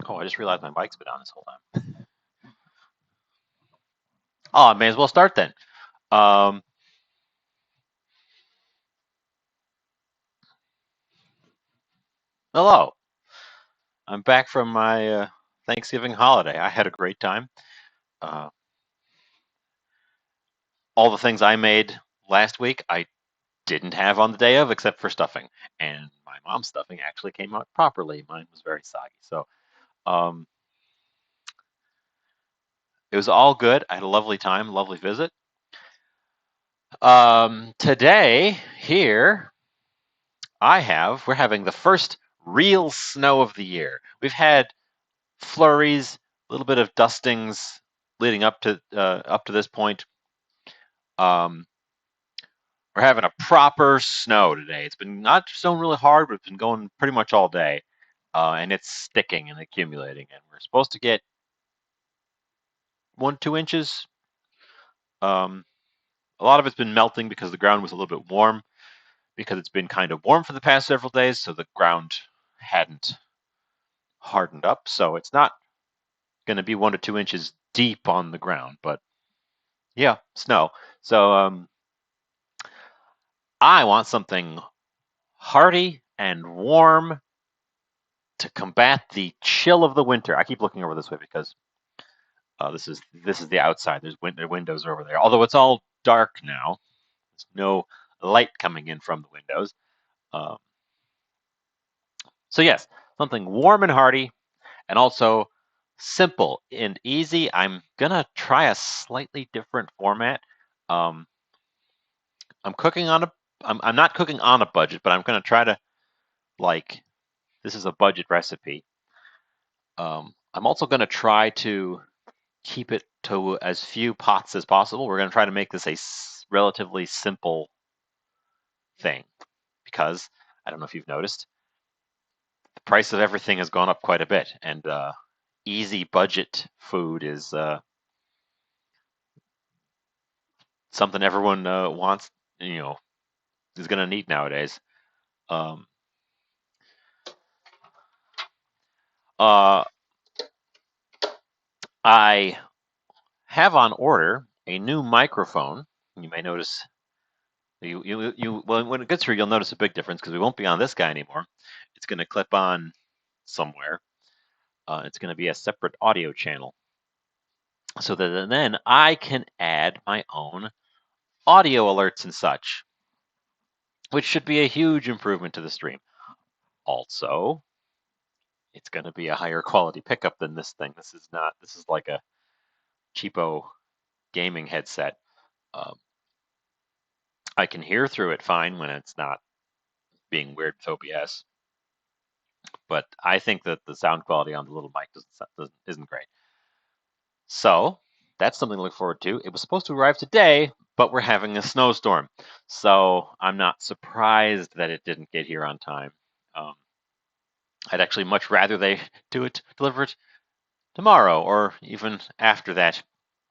Oh, I just realized my mic's been on this whole time. Oh, I may as well start then. Um, Hello. I'm back from my Thanksgiving holiday. I had a great time. Uh, all the things I made last week, I didn't have on the day of, except for stuffing. And my mom's stuffing actually came out properly. Mine was very soggy. So um, it was all good. I had a lovely time, lovely visit. Today, here, we're having the first real snow of the year. We've had flurries, a little bit of dustings leading up to this point. Um, we're having a proper snow today. It's been not snowing really hard, but it's been going pretty much all day, and it's sticking and accumulating. And we're supposed to get 1, 2 inches. Um, a lot of it's been melting because the ground was a little bit warm because it's been kind of warm for the past several days, so the ground hadn't hardened up. So it's not going to be 1 to 2 inches deep on the ground, but yeah, snow. So I want something hearty and warm to combat the chill of the winter. I keep looking over this way because this is the outside. There's windows over there. Although it's all dark now, there's no light coming in from the windows. Um, so yes, something warm and hearty, and also simple and easy. I'm gonna try a slightly different format. Um, I'm cooking on a. I'm not cooking on a budget, but I'm gonna try to like. This is a budget recipe. I'm also gonna try to keep it to as few pots as possible. We're gonna try to make this a relatively simple thing because I don't know if you've noticed the price of everything has gone up quite a bit, and easy budget food is something everyone wants. You know, is gonna need nowadays. Um, uh, I have on order a new microphone. You may notice well, when it gets here, you'll notice a big difference because we won't be on this guy anymore. It's going to clip on somewhere. It's going to be a separate audio channel, so that then I can add my own audio alerts and such, which should be a huge improvement to the stream. Also, it's going to be a higher quality pickup than this thing. This is not. This is like a cheapo gaming headset. Um, I can hear through it fine when it's not being weird with OBS, but I think that the sound quality on the little mic isn't great. So that's something to look forward to. It was supposed to arrive today, but we're having a snowstorm, so I'm not surprised that it didn't get here on time. Um, I'd actually much rather they deliver it tomorrow or even after that,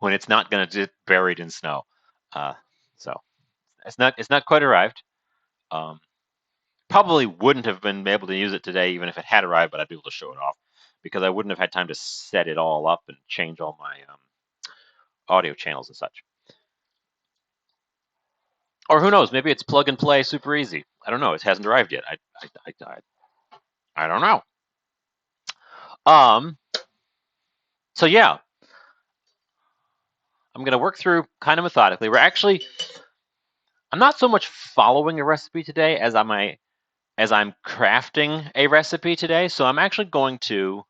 when it's not going to get buried in snow. Uh, so it's not quite arrived. Um, Probably wouldn't have been able to use it today even if it had arrived, but I'd be able to show it off because I wouldn't have had time to set it all up and change all my audio channels and such. Or who knows? Maybe it's plug and play, super easy. I don't know. It hasn't arrived yet. I don't know. Um. So yeah, I'm gonna work through kind of methodically. I'm not so much following a recipe today as I'm crafting a recipe today. So I'm actually going to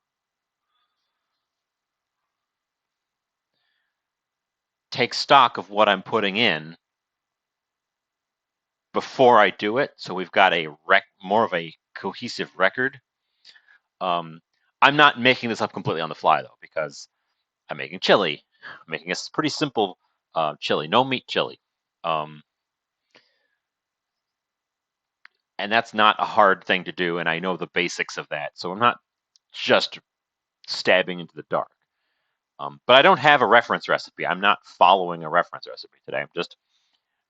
take stock of what I'm putting in before I do it. So we've got more of a cohesive record. Um, I'm not making this up completely on the fly though, because I'm making chili. I'm making a pretty simple chili, no meat chili. Um, and that's not a hard thing to do, and I know the basics of that. So I'm not just stabbing into the dark. But I don't have a reference recipe. I'm not following a reference recipe today. I'm just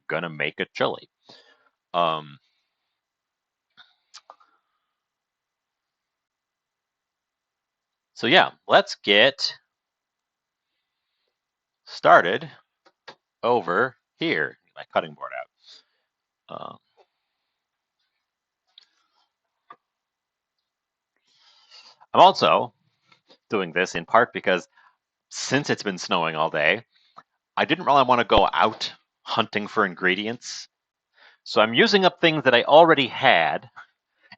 gonna make a chili. Um, So yeah, let's get started over here. Get my cutting board out. I'm also doing this in part because since it's been snowing all day, I didn't really want to go out hunting for ingredients. So I'm using up things that I already had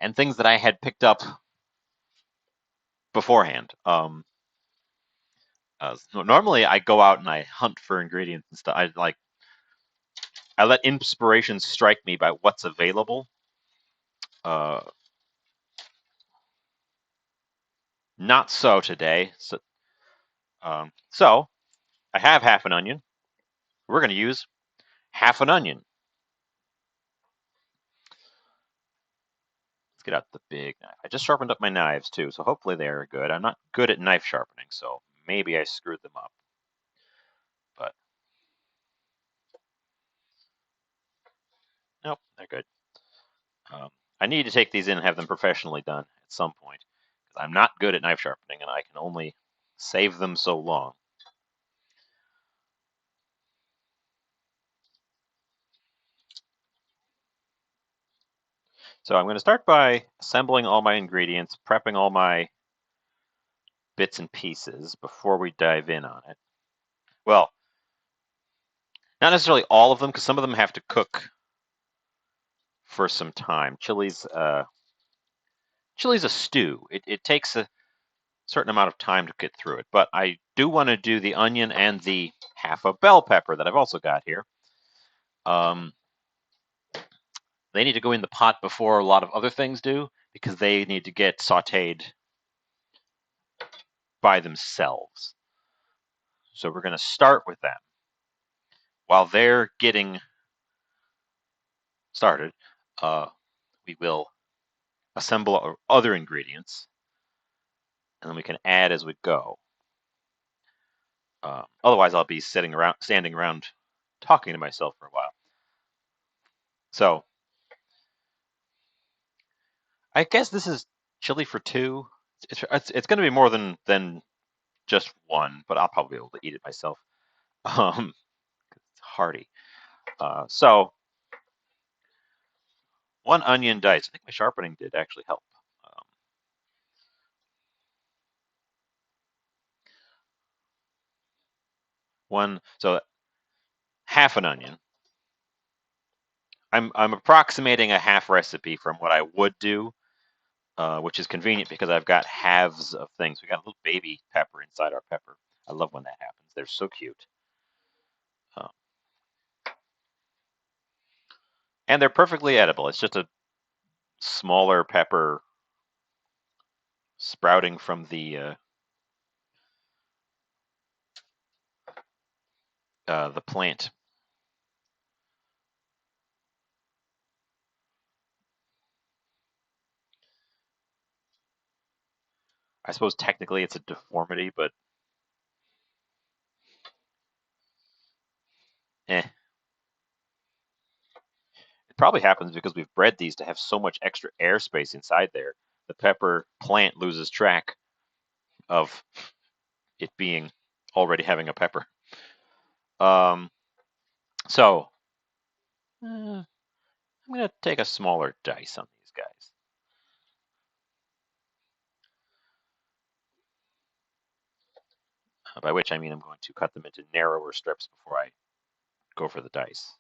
and things that I had picked up beforehand. Normally I go out and I hunt for ingredients and stuff. I let inspiration strike me by what's available. Uh, Not so today. So I have half an onion. We're going to use half an onion. Let's get out the big knife. I just sharpened up my knives too, so hopefully they're good. I'm not good at knife sharpening, so maybe I screwed them up. But nope, they're good. I need to take these in and have them professionally done at some point because I'm not good at knife sharpening and I can only save them so long. So I'm going to start by assembling all my ingredients, prepping all my bits and pieces before we dive in on it. Well, not necessarily all of them because some of them have to cook for some time. Chili's a stew. It takes a certain amount of time to get through it, but I do want to do the onion and the half a bell pepper that I've also got here. They need to go in the pot before a lot of other things do because they need to get sauteed by themselves. So we're going to start with them. While they're getting started, we will assemble our other ingredients, and then we can add as we go. Otherwise, I'll be standing around, talking to myself for a while. So, I guess this is chili for two. It's going to be more than just one, but I'll probably be able to eat it myself. It's hearty. So, one onion dice. I think my sharpening did actually help. So half an onion. I'm approximating a half recipe from what I would do, which is convenient because I've got halves of things. We got a little baby pepper inside our pepper. I love when that happens. They're so cute. Um, and they're perfectly edible. It's just a smaller pepper sprouting from the plant. I suppose technically it's a deformity, but eh. It probably happens because we've bred these to have so much extra airspace inside there. The pepper plant loses track of it being already having a pepper. Um, so I'm going to take a smaller dice on these guys. By which I mean I'm going to cut them into narrower strips before I go for the dice.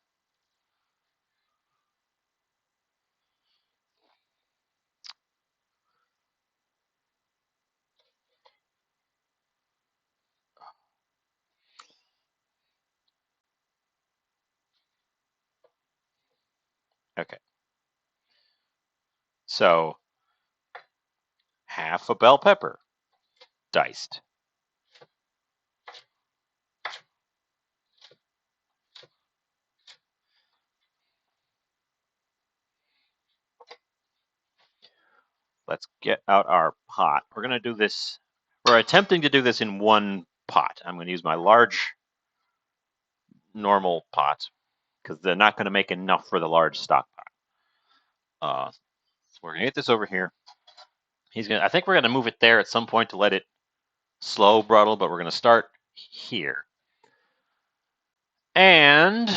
Okay. So half a bell pepper, diced. Let's get out our pot. We're going to do this. We're attempting to do this in one pot. I'm going to use my large normal pot because they're not going to make enough for the large stock pot. So we're going to get this over here. I think we're going to move it there at some point to let it slow brutal, but we're going to start here. And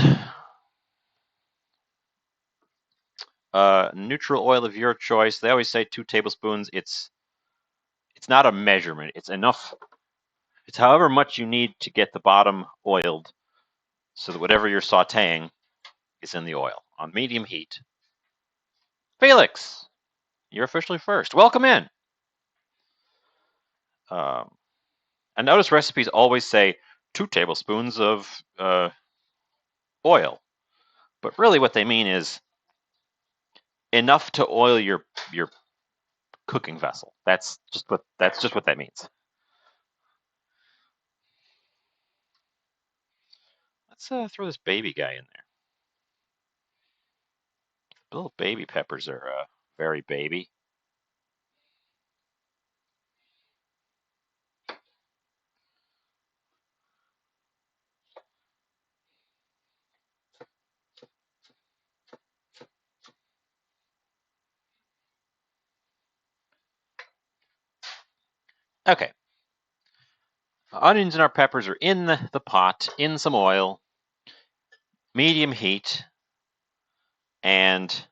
neutral oil of your choice. They always say 2 tablespoons. It's not a measurement. It's enough. It's however much you need to get the bottom oiled so that whatever you're sauteing is in the oil on medium heat. Felix, you're officially first. Welcome in. And notice recipes always say 2 tablespoons of oil, but really what they mean is enough to oil your cooking vessel. That's just what that means. Let's throw this baby guy in there. The little baby peppers are very baby. Okay. Onions and our peppers are in the pot, in some oil, medium heat, and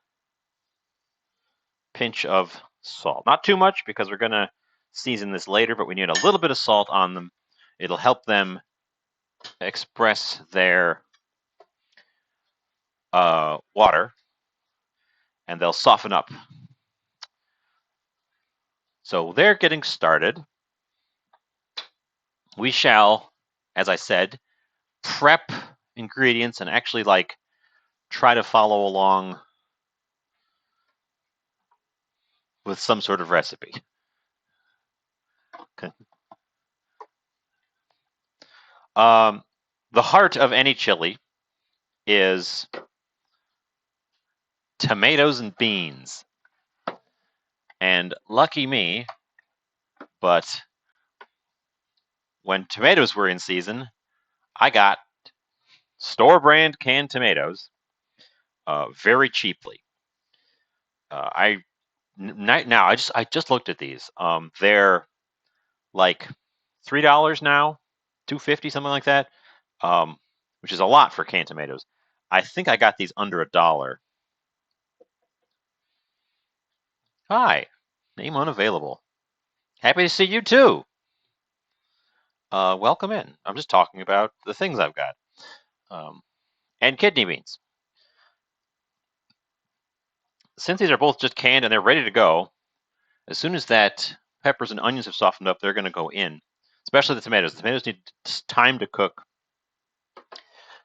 pinch of salt. Not too much because we're going to season this later, but we need a little bit of salt on them. It'll help them express their water, and they'll soften up. So they're getting started. We shall, as I said, prep ingredients and actually try to follow along with some sort of recipe. Okay. The heart of any chili is tomatoes and beans. And lucky me, but when tomatoes were in season, I got store brand canned tomatoes very cheaply. I just looked at these. They're like $3 now, $2.50, something like that, which is a lot for canned tomatoes. I think I got these under $1. Hi, name unavailable. Happy to see you too. Welcome in. I'm just talking about the things I've got. And kidney beans. Since these are both just canned and they're ready to go, as soon as that peppers and onions have softened up, they're going to go in, especially the tomatoes. The tomatoes need time to cook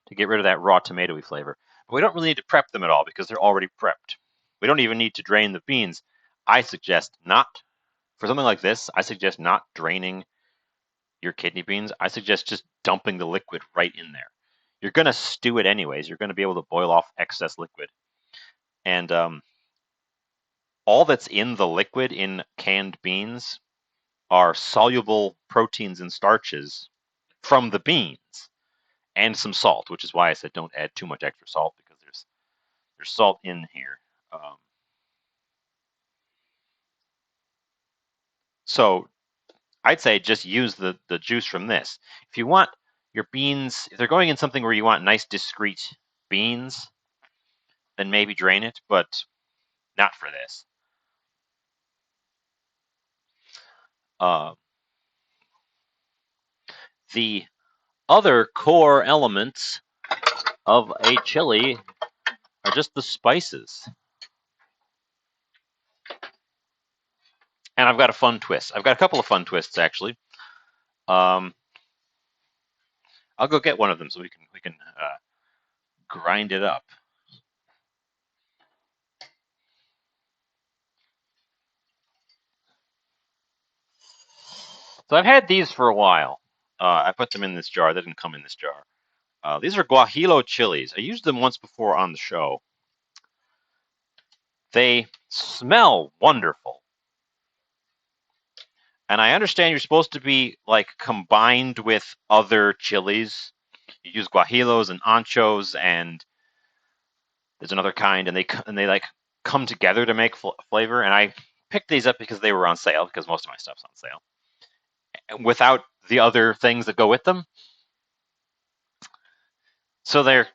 to get rid of that raw tomatoey flavor. But we don't really need to prep them at all because they're already prepped. We don't even need to drain the beans. I suggest not, for something like this, I suggest not draining your kidney beans. I suggest just dumping the liquid right in there. You're going to stew it anyways. You're going to be able to boil off excess liquid. And all that's in the liquid in canned beans are soluble proteins and starches from the beans and some salt, which is why I said don't add too much extra salt because there's salt in here. So I'd say just use the juice from this. If you want your beans, if they're going in something where you want nice discrete beans, then maybe drain it, but not for this. The other core elements of a chili are just the spices. And I've got a fun twist. I've got a couple of fun twists actually. I'll go get one of them so we can grind it up. So I've had these for a while. I put them in this jar. They didn't come in this jar. These are guajillo chilies. I used them once before on the show. They smell wonderful. And I understand you're supposed to be combined with other chilies. You use guajillos and anchos, and there's another kind, and they come together to make flavor. And I picked these up because they were on sale, because most of my stuff's on sale. without the other things that go with them. So they're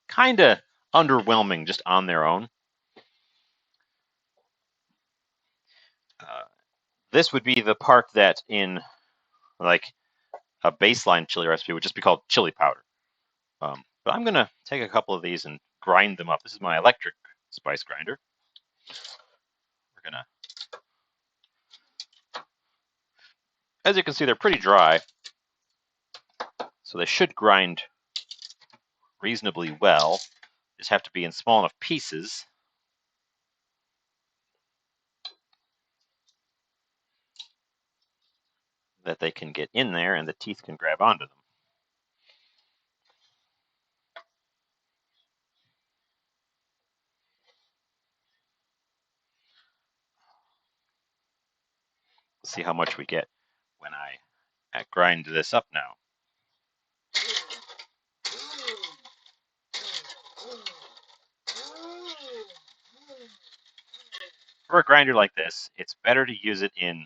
kind of underwhelming just on their own. This would be the part that in like a baseline chili recipe would just be called chili powder. But I'm going to take a couple of these and grind them up. This is my electric spice grinder. We're going to, as you can see, they're pretty dry. So they should grind reasonably well. Just have to be in small enough pieces that they can get in there and the teeth can grab onto them. Let's see how much we get when I grind this up now. For a grinder like this, it's better to use it in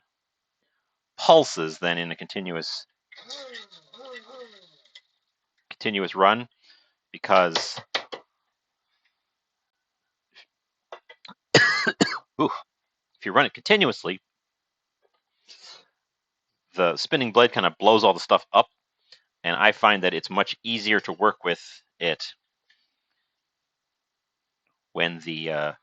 pulses than in a continuous run, because if you run it continuously, the spinning blade kind of blows all the stuff up, and I find that it's much easier to work with it when the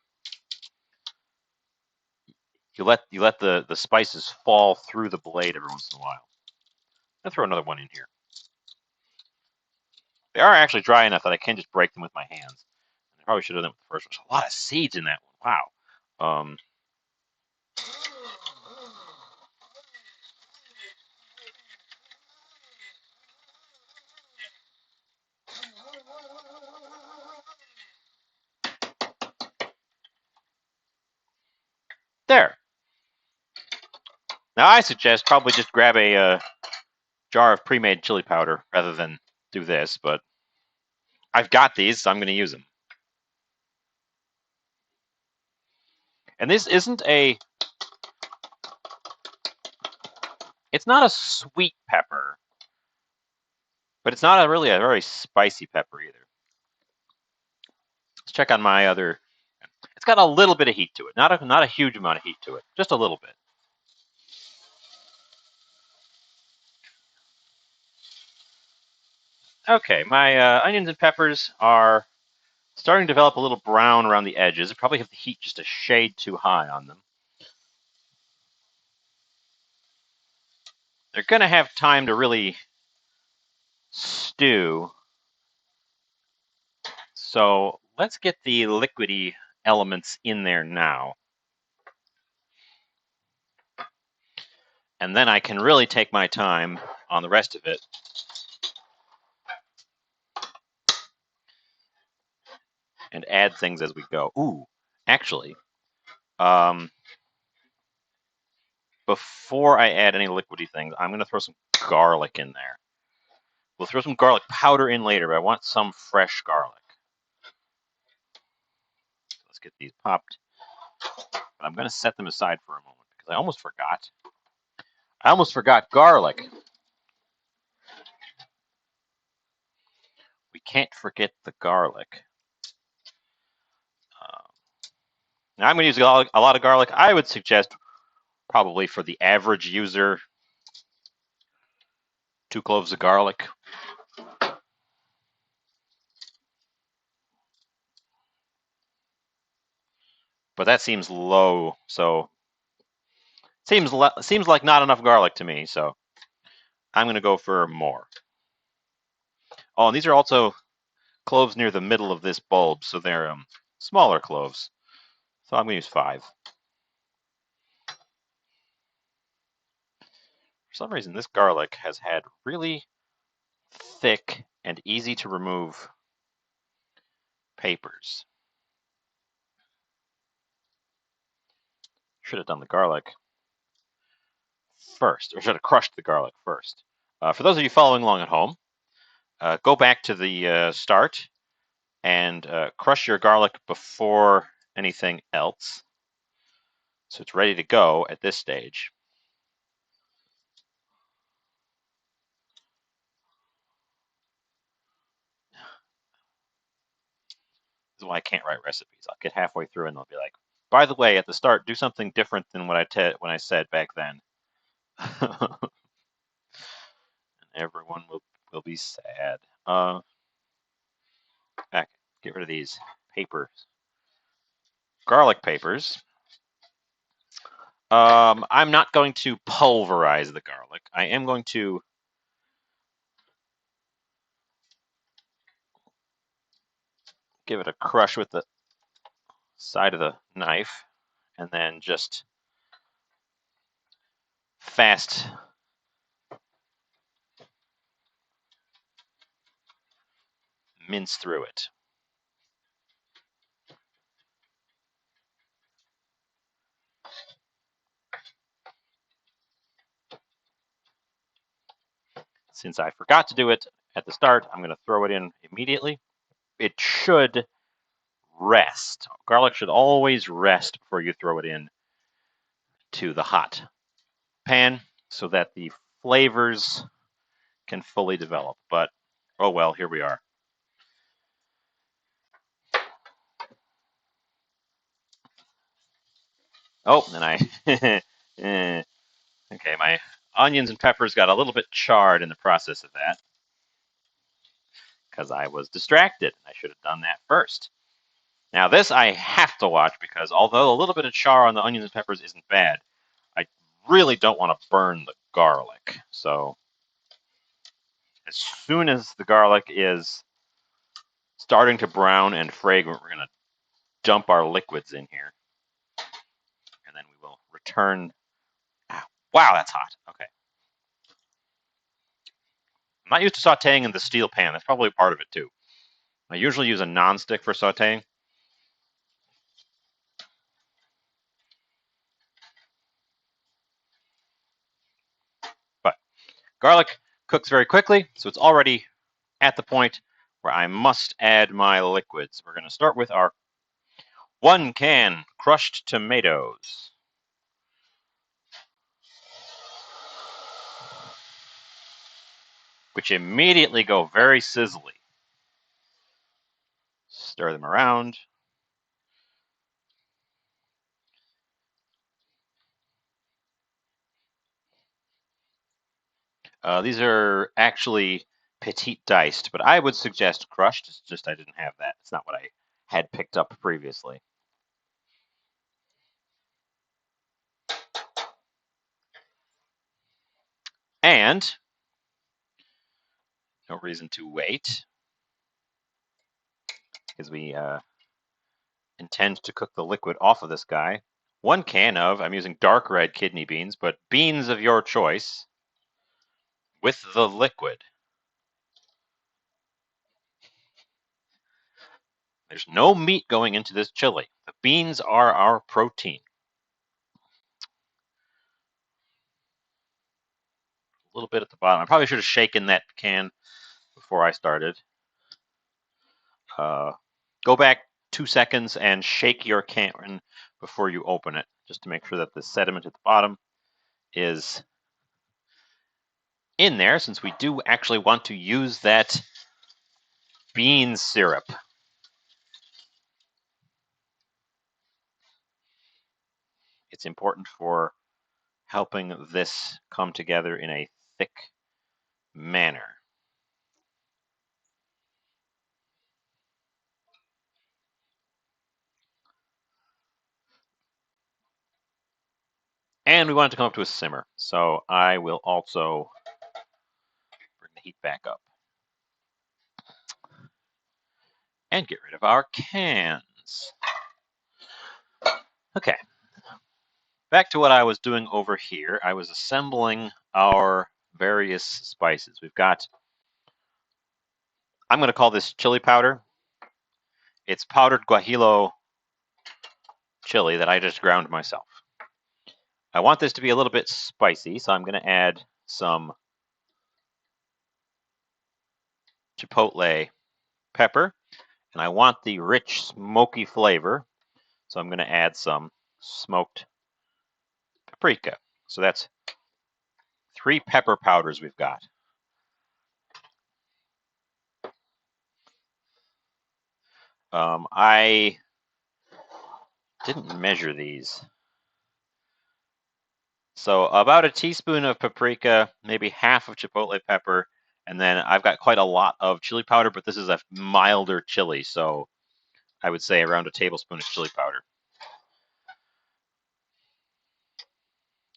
you let the spices fall through the blade every once in a while. I'll throw another one in here. They are actually dry enough that I can just break them with my hands. I probably should have done it with the first one. There's a lot of seeds in that one. Wow. There. Now I suggest probably just grab a jar of pre-made chili powder rather than do this, but I've got these, so I'm going to use them. And this isn't it's not a sweet pepper, but it's not really a very spicy pepper either. Let's check on my other. It's got a little bit of heat to it, not a huge amount of heat to it, just a little bit. Okay, my onions and peppers are starting to develop a little brown around the edges. I probably have the heat just a shade too high on them. They're going to have time to really stew. So let's get the liquidy elements in there now. And then I can really take my time on the rest of it. And add things as we go. Ooh, actually, before I add any liquidy things, I'm going to throw some garlic in there. We'll throw some garlic powder in later, but I want some fresh garlic. So let's get these popped. But I'm going to set them aside for a moment because I almost forgot. I almost forgot garlic. We can't forget the garlic. Now I'm going to use a lot of garlic. I would suggest probably for the average user, 2 cloves of garlic. But that seems low, so seems like not enough garlic to me. So I'm going to go for more. Oh, and these are also cloves near the middle of this bulb, so they're smaller cloves. So I'm going to use 5. For some reason, this garlic has had really thick and easy to remove papers. Should have done the garlic first, or should have crushed the garlic first. For those of you following along at home, go back to the start and crush your garlic before anything else. So it's ready to go at this stage. why I can't write recipes. I'll get halfway through and they'll be like, by the way, at the start, do something different than what I said back then. And everyone will be sad. Back, get rid of these papers. Garlic papers. I'm not going to pulverize the garlic. I am going to give it a crush with the side of the knife, and then just fast mince through it. Since I forgot to do it at the start, I'm going to throw it in immediately. It should rest. Garlic should always rest before you throw it in to the hot pan so that the flavors can fully develop. But, oh well, here we are. Oh, and okay, my onions and peppers got a little bit charred in the process of that because I was distracted. I should have done that first. Now this I have to watch because although a little bit of char on the onions and peppers isn't bad, I really don't want to burn the garlic. So as soon as the garlic is starting to brown and fragrant, we're going to dump our liquids in here. And then we will return. Wow, that's hot. Okay. I'm not used to sauteing in the steel pan. That's probably part of it too. I usually use a non-stick for sauteing. But garlic cooks very quickly, so it's already at the point where I must add my liquids. We're going to start with our 1 can crushed tomatoes. Which immediately go very sizzly. Stir them around. These are actually petite diced, but I would suggest crushed. It's just I didn't have that. It's not what I had picked up previously. And no reason to wait, because we intend to cook the liquid off of this guy. 1 can of, I'm using dark red kidney beans, but beans of your choice with the liquid. There's no meat going into this chili. The beans are our protein. A little bit at the bottom. I probably should have shaken that can before I started. Go back 2 seconds and shake your can before you open it, just to make sure that the sediment at the bottom is in there, since we do actually want to use that bean syrup. It's important for helping this come together in a thick manner. And we want it to come up to a simmer, so I will also bring the heat back up. And get rid of our cans. Okay. Back to what I was doing over here. I was assembling our various spices. We've got, I'm going to call this chili powder. It's powdered guajillo chili that I just ground myself. I want this to be a little bit spicy, so I'm going to add some chipotle pepper. And I want the rich, smoky flavor, so I'm going to add some smoked paprika. So that's 3 pepper powders we've got. I didn't measure these. So about a teaspoon of paprika, maybe half of chipotle pepper, and then I've got quite a lot of chili powder, but this is a milder chili, so I would say around a tablespoon of chili powder.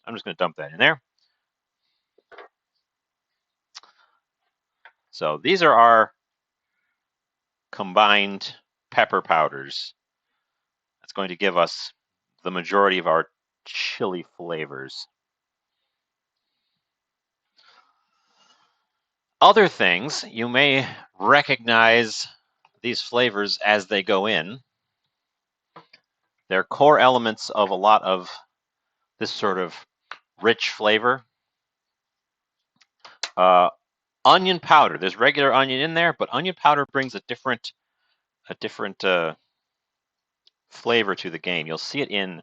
I'm just going to dump that in there. So these are our combined pepper powders. That's going to give us the majority of our chili flavors. Other things, you may recognize these flavors as they go in. They're core elements of a lot of this sort of rich flavor. Onion powder. There's regular onion in there, but onion powder brings a different flavor to the game. You'll see it in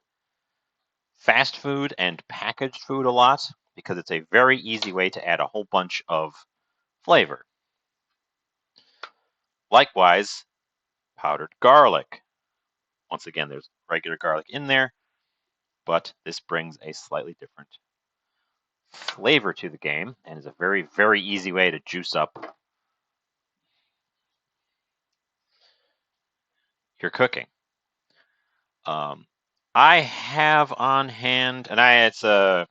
fast food and packaged food a lot because it's a very easy way to add a whole bunch of flavor. Likewise, powdered garlic. Once again, there's regular garlic in there, but this brings a slightly different flavor to the game and is a very, very easy way to juice up your cooking. I have on hand, and it's a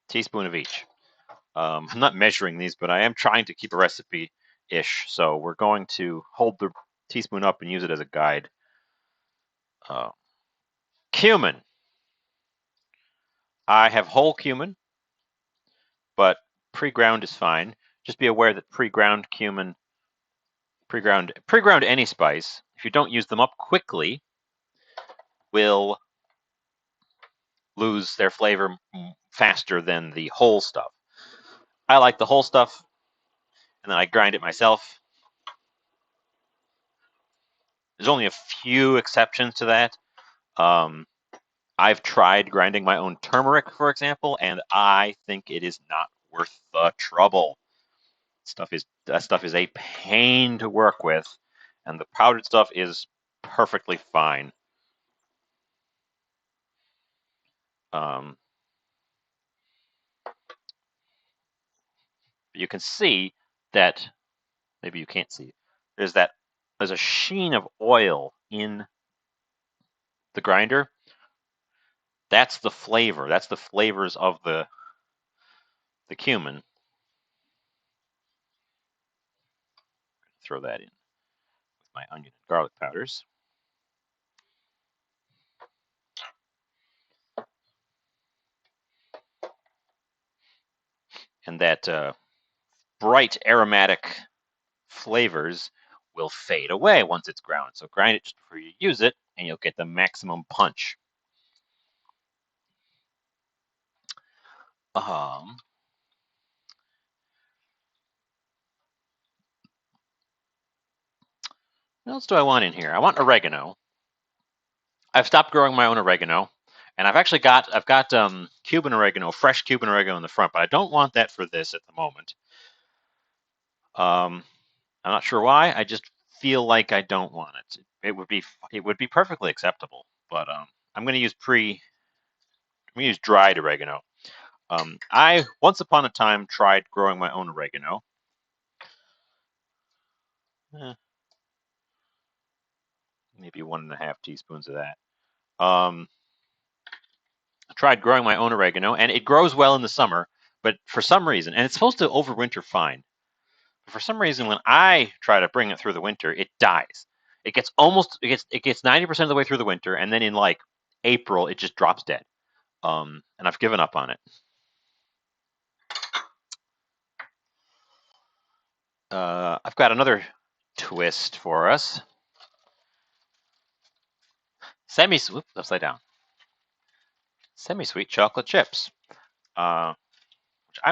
teaspoon of each. I'm not measuring these, but I am trying to keep a recipe-ish, so we're going to hold the teaspoon up and use it as a guide. Cumin. I have whole cumin, but pre-ground is fine. Just be aware that pre-ground cumin, pre-ground any spice, if you don't use them up quickly, will lose their flavor faster than the whole stuff. I like the whole stuff, and then I grind it myself. There's only a few exceptions to that. I've tried grinding my own turmeric, for example, and I think it is not worth the trouble. That stuff is a pain to work with, and the powdered stuff is perfectly fine. You can see that, maybe you can't see, there's a sheen of oil in the grinder. That's the flavor. That's the flavors of the cumin. Throw that in with my onion and garlic powders. And that bright aromatic flavors will fade away once it's ground. So grind it just before you use it, and you'll get the maximum punch. What else do I want in here? I want oregano. I've stopped growing my own oregano, and I've got Cuban oregano, fresh Cuban oregano in the front, but I don't want that for this at the moment. I'm not sure why. I just feel like I don't want it. It would be perfectly acceptable, but I'm going to use dried oregano. I once upon a time tried growing my own oregano. Maybe 1.5 teaspoons of that. I tried growing my own oregano, and it grows well in the summer, but for some reason, and it's supposed to overwinter fine. But for some reason, when I try to bring it through the winter, it dies. It gets 90% of the way through the winter, and then in like April, it just drops dead. And I've given up on it. I've got another twist for us. Upside down. Semi-sweet chocolate chips, which I'm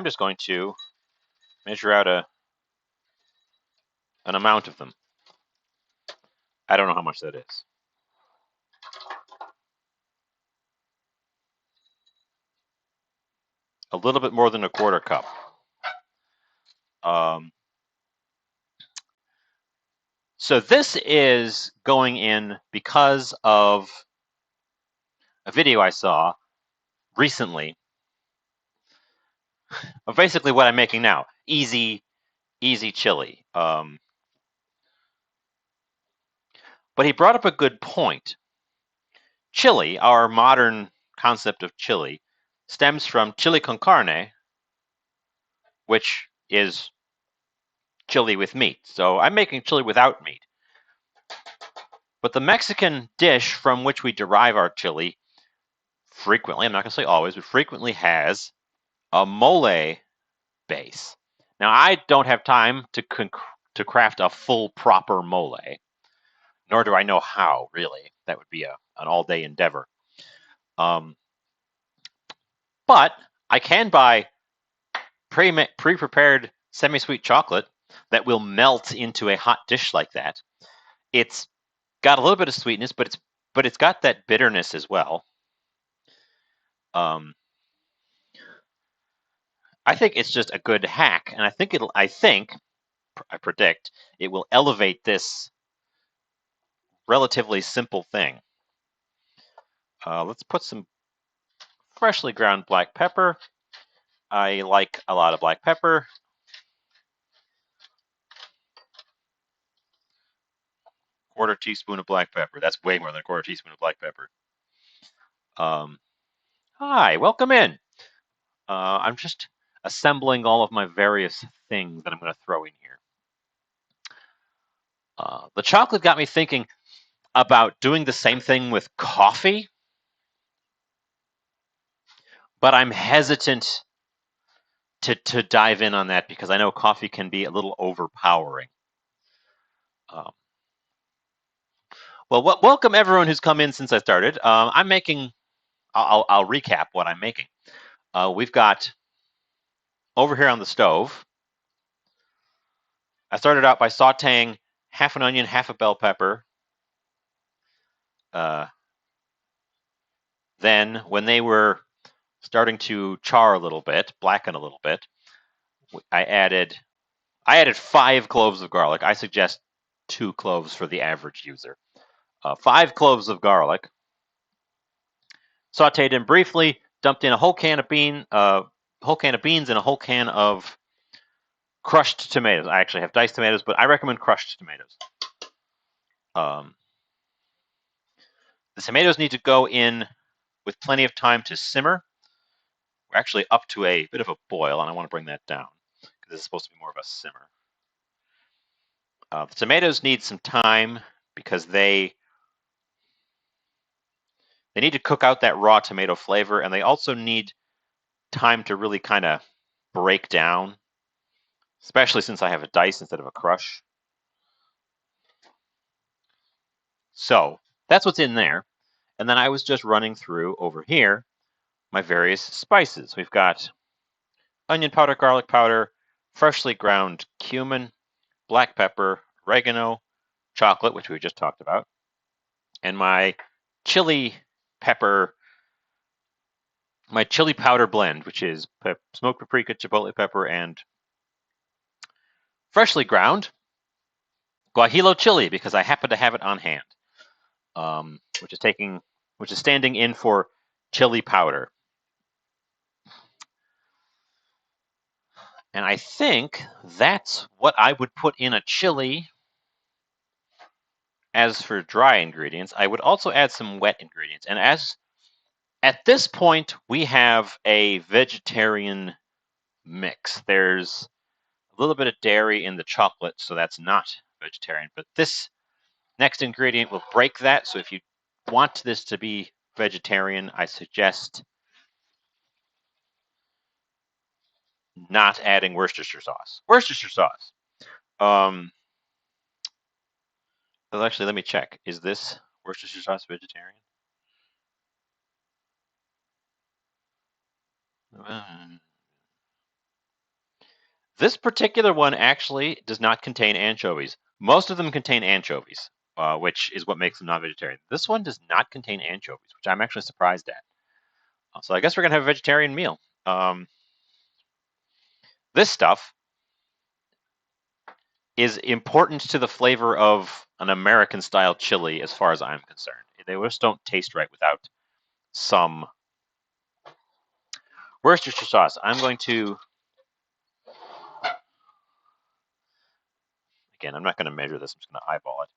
just going to measure out an amount of them. I don't know how much that is. A little bit more than a quarter cup. So this is going in because of a video I saw recently of basically what I'm making now. Easy chili. But he brought up a good point. Chili, our modern concept of chili, stems from chili con carne, which is chili with meat. So I'm making chili without meat. But the Mexican dish from which we derive our chili frequently, I'm not going to say always, but frequently has a mole base. Now, I don't have time to craft a full proper mole, nor do I know how, really. That would be an all-day endeavor. But I can buy pre-prepared semi-sweet chocolate that will melt into a hot dish like that. It's got a little bit of sweetness, but it's got that bitterness as well. I think it's just a good hack, and I predict it will elevate this relatively simple thing. Let's put some freshly ground black pepper. I like a lot of black pepper. Quarter teaspoon of black pepper. That's way more than a quarter teaspoon of black pepper. Hi, welcome in. I'm just assembling all of my various things that I'm going to throw in here. The chocolate got me thinking about doing the same thing with coffee, but I'm hesitant to dive in on that because I know coffee can be a little overpowering. Well, welcome everyone who's come in since I started. I'm making. I'll recap what I'm making. We've got over here on the stove. I started out by sautéing half an onion, half a bell pepper. Then, when they were starting to char a little bit, blacken a little bit, I added 5 cloves of garlic. I suggest 2 cloves for the average user. 5 cloves of garlic. Sautéed in briefly. Dumped in a whole can of beans and a whole can of crushed tomatoes. I actually have diced tomatoes, but I recommend crushed tomatoes. The tomatoes need to go in with plenty of time to simmer. We're actually up to a bit of a boil, and I want to bring that down because this is supposed to be more of a simmer. The tomatoes need some time because they need to cook out that raw tomato flavor, and they also need time to really kind of break down, especially since I have a dice instead of a crush. So that's what's in there. And then I was just running through over here my various spices. We've got onion powder, garlic powder, freshly ground cumin, black pepper, oregano, chocolate, which we just talked about, and my chili powder blend, which is smoked paprika, chipotle pepper, and freshly ground guajillo chili because I happen to have it on hand, which is standing in for chili powder. And I think that's what I would put in a chili. As for dry ingredients, I would also add some wet ingredients. And at this point, we have a vegetarian mix. There's a little bit of dairy in the chocolate, so that's not vegetarian. But this next ingredient will break that. So if you want this to be vegetarian, I suggest not adding Worcestershire sauce. Well, actually, let me check. Is this Worcestershire sauce vegetarian? This particular one actually does not contain anchovies. Most of them contain anchovies, which is what makes them non-vegetarian. This one does not contain anchovies, which I'm actually surprised at. So I guess we're going to have a vegetarian meal. This stuff is important to the flavor of an American-style chili, as far as I'm concerned. They just don't taste right without some Worcestershire sauce. I'm going to, again, I'm not going to measure this. I'm just going to eyeball it.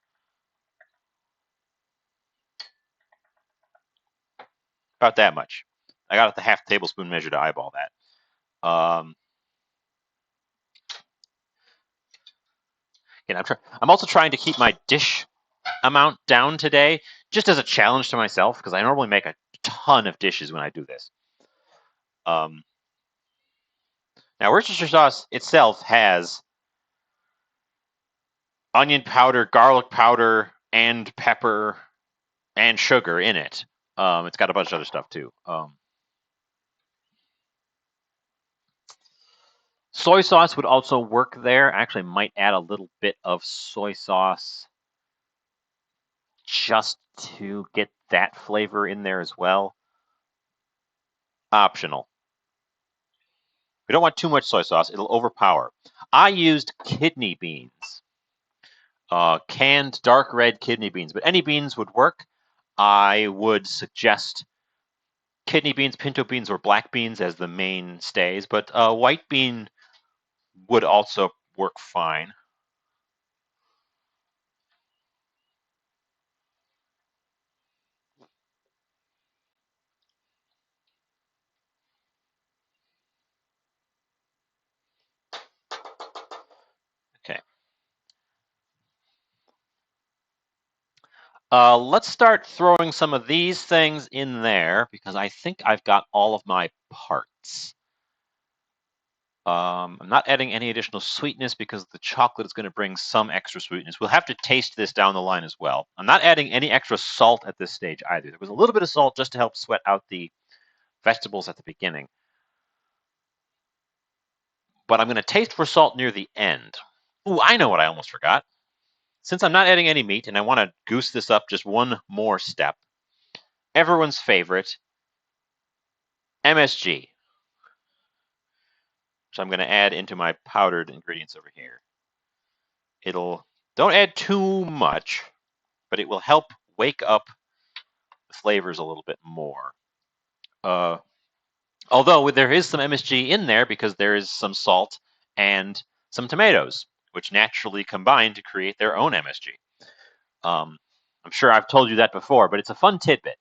About that much. I got the half tablespoon measure to eyeball that. Again, I'm also trying to keep my dish amount down today, just as a challenge to myself, because I normally make a ton of dishes when I do this. Now, Worcestershire sauce itself has onion powder, garlic powder, and pepper and sugar in it. It's got a bunch of other stuff too. Soy sauce would also work there. Actually, might add a little bit of soy sauce just to get that flavor in there as well. Optional. We don't want too much soy sauce. It'll overpower. I used kidney beans. Canned dark red kidney beans, but any beans would work. I would suggest kidney beans, pinto beans, or black beans as the mainstays, but white bean would also work fine. Okay. Let's start throwing some of these things in there because I think I've got all of my parts. I'm not adding any additional sweetness because the chocolate is going to bring some extra sweetness. We'll have to taste this down the line as well. I'm not adding any extra salt at this stage either. There was a little bit of salt just to help sweat out the vegetables at the beginning. But I'm going to taste for salt near the end. Ooh, I know what I almost forgot. Since I'm not adding any meat and I want to goose this up just one more step, everyone's favorite, MSG. So I'm going to add into my powdered ingredients over here. Don't add too much, but it will help wake up the flavors a little bit more. Although there is some MSG in there because there is some salt and some tomatoes, which naturally combine to create their own MSG. I'm sure I've told you that before, but it's a fun tidbit.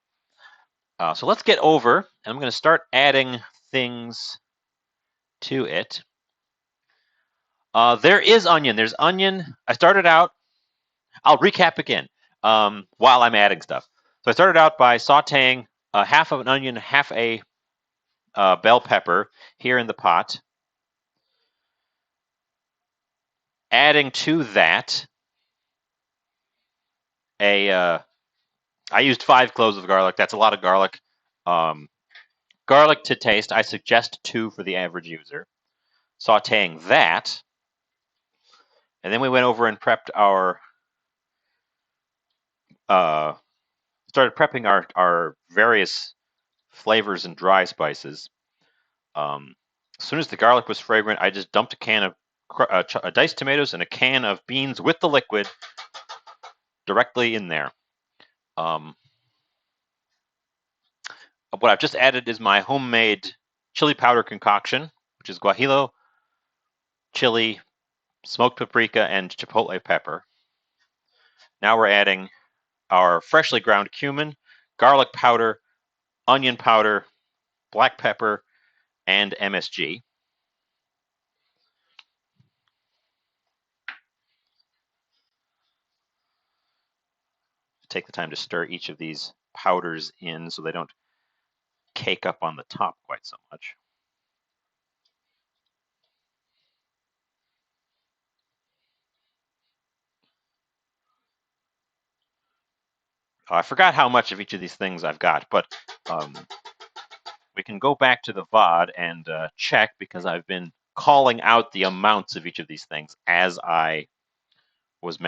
So let's get over, and I'm going to start adding things to it. There is onion. There's onion. I started out, I'll recap again while I'm adding stuff. So I started out by sauteing half of an onion, half a bell pepper here in the pot. Adding to that I used 5 cloves of garlic. That's a lot of garlic. Garlic to taste. I suggest 2 for the average user. Sauteing that. And then we went over and prepped our started prepping our various flavors and dry spices. As soon as the garlic was fragrant, I just dumped a can of diced tomatoes and a can of beans with the liquid directly in there. What I've just added is my homemade chili powder concoction, which is guajillo, chili, smoked paprika, and chipotle pepper. Now we're adding our freshly ground cumin, garlic powder, onion powder, black pepper, and MSG. Take the time to stir each of these powders in so they don't cake up on the top quite so much. I forgot how much of each of these things I've got, but we can go back to the VOD and check because I've been calling out the amounts of each of these things as I was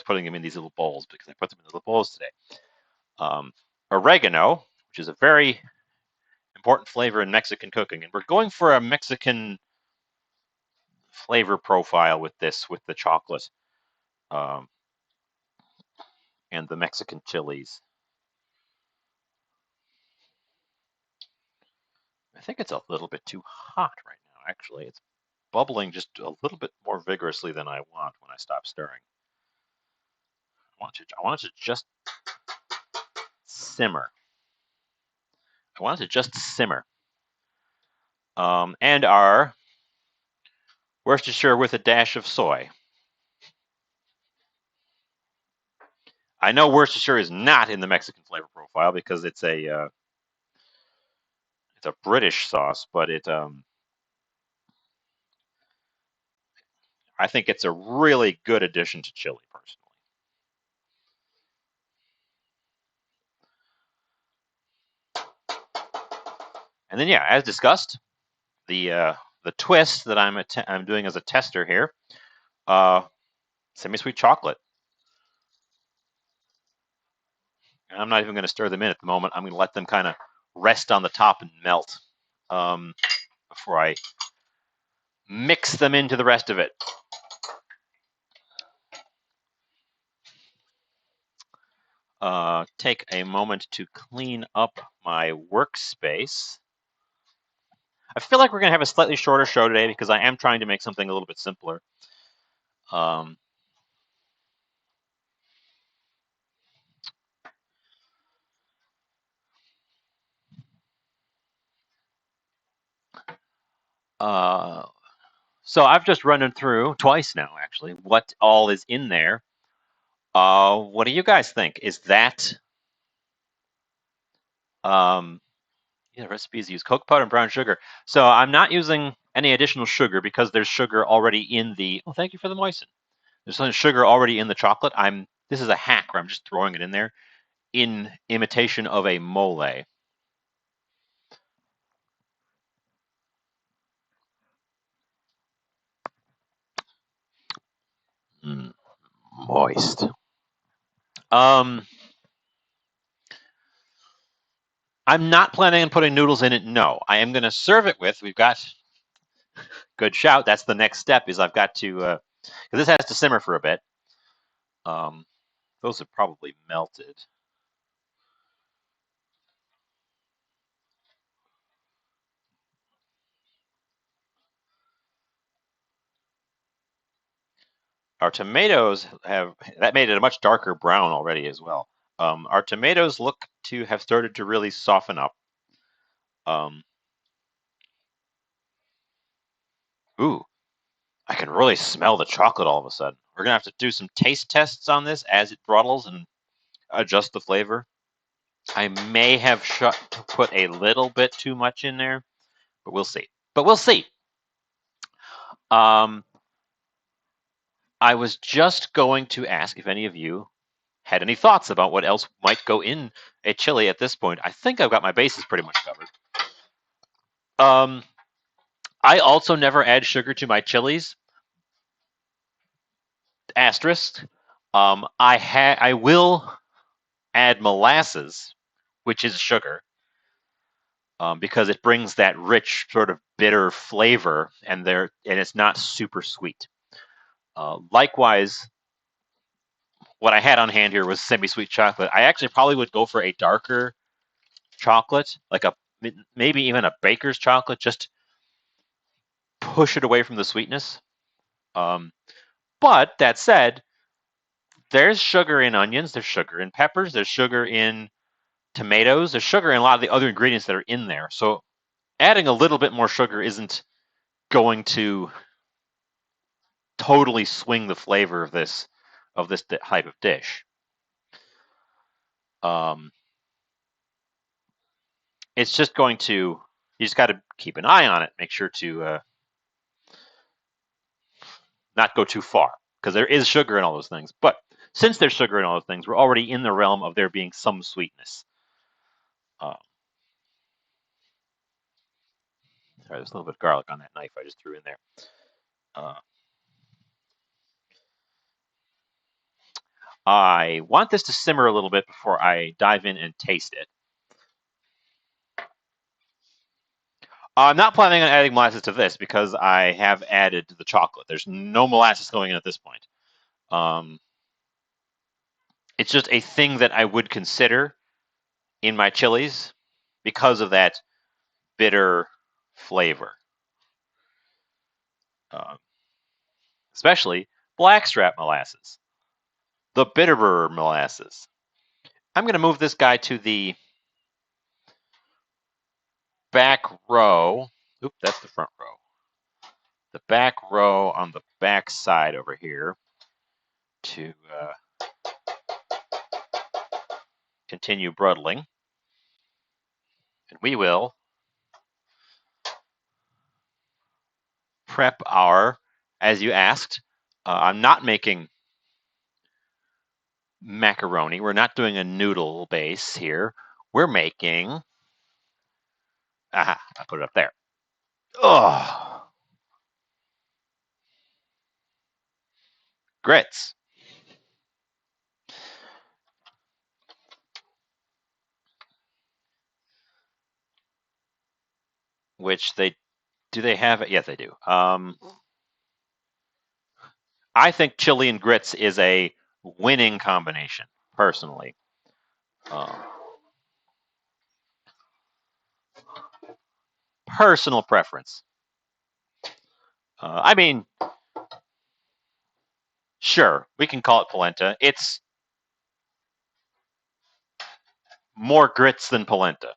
putting them in these little bowls because I put them in little bowls today. Oregano, which is a very important flavor in Mexican cooking, and we're going for a Mexican flavor profile with this, with the chocolate um, and the Mexican chilies. I think it's a little bit too hot right now, actually. It's bubbling just a little bit more vigorously than I want when I stop stirring. I want it to just simmer. I want it to just simmer. And our Worcestershire with a dash of soy. I know Worcestershire is not in the Mexican flavor profile because it's a British sauce, but I think it's a really good addition to chili, personally. And then, yeah, as discussed, the twist that I'm doing as a tester here, semi-sweet chocolate. And I'm not even going to stir them in at the moment. I'm going to let them kind of rest on the top and melt before I mix them into the rest of it. Take a moment to clean up my workspace. I feel like we're going to have a slightly shorter show today because I am trying to make something a little bit simpler. So I've just run through twice now, actually, what all is in there. What do you guys think? Is that yeah, recipes use cocoa powder and brown sugar. So I'm not using any additional sugar because there's sugar already in the. Oh, thank you for the moisten. There's some sugar already in the chocolate. This is a hack where I'm just throwing it in there in imitation of a mole. Mm, moist. I'm not planning on putting noodles in it. No, I am going to serve it with. We've got good shout. That's the next step. Is I've got to because this has to simmer for a bit. Those have probably melted. Our tomatoes have that made it a much darker brown already as well. Our tomatoes look to have started to really soften up. Um, ooh, I can really smell the chocolate all of a sudden. We're gonna have to do some taste tests on this as it throttles and adjust the flavor. I may have put a little bit too much in there, but we'll see. But we'll see. Um, I was just going to ask if any of you had any thoughts about what else might go in a chili at this point. I think I've got my bases pretty much covered. I also never add sugar to my chilies. Asterisk. I will add molasses, which is sugar, because it brings that rich sort of bitter flavor, and it's not super sweet. Likewise, what I had on hand here was semi-sweet chocolate. I actually probably would go for a darker chocolate, like maybe even a baker's chocolate, just push it away from the sweetness. But that said, there's sugar in onions, there's sugar in peppers, there's sugar in tomatoes, there's sugar in a lot of the other ingredients that are in there. So adding a little bit more sugar isn't going to totally swing the flavor of this type of dish. It's just going to, you just got to keep an eye on it, make sure to not go too far, because there is sugar in all those things. But since there's sugar in all those things, we're already in the realm of there being some sweetness. Sorry, there's a little bit of garlic on that knife I just threw in there. I want this to simmer a little bit before I dive in and taste it. I'm not planning on adding molasses to this because I have added the chocolate. There's no molasses going in at this point. It's just a thing that I would consider in my chilies because of that bitter flavor. Especially blackstrap molasses, the bitterer molasses. I'm going to move this guy to the back row. Oop, that's the front row. The back row on the back side over here to continue bruddling. And we will prep our, as you asked, I'm not making macaroni. We're not doing a noodle base here. We're making, I put it up there. Oh, grits. Which they have it? Yes, they do. I think chili and grits is a winning combination, personally. Personal preference. I mean, sure, we can call it polenta. It's more grits than polenta.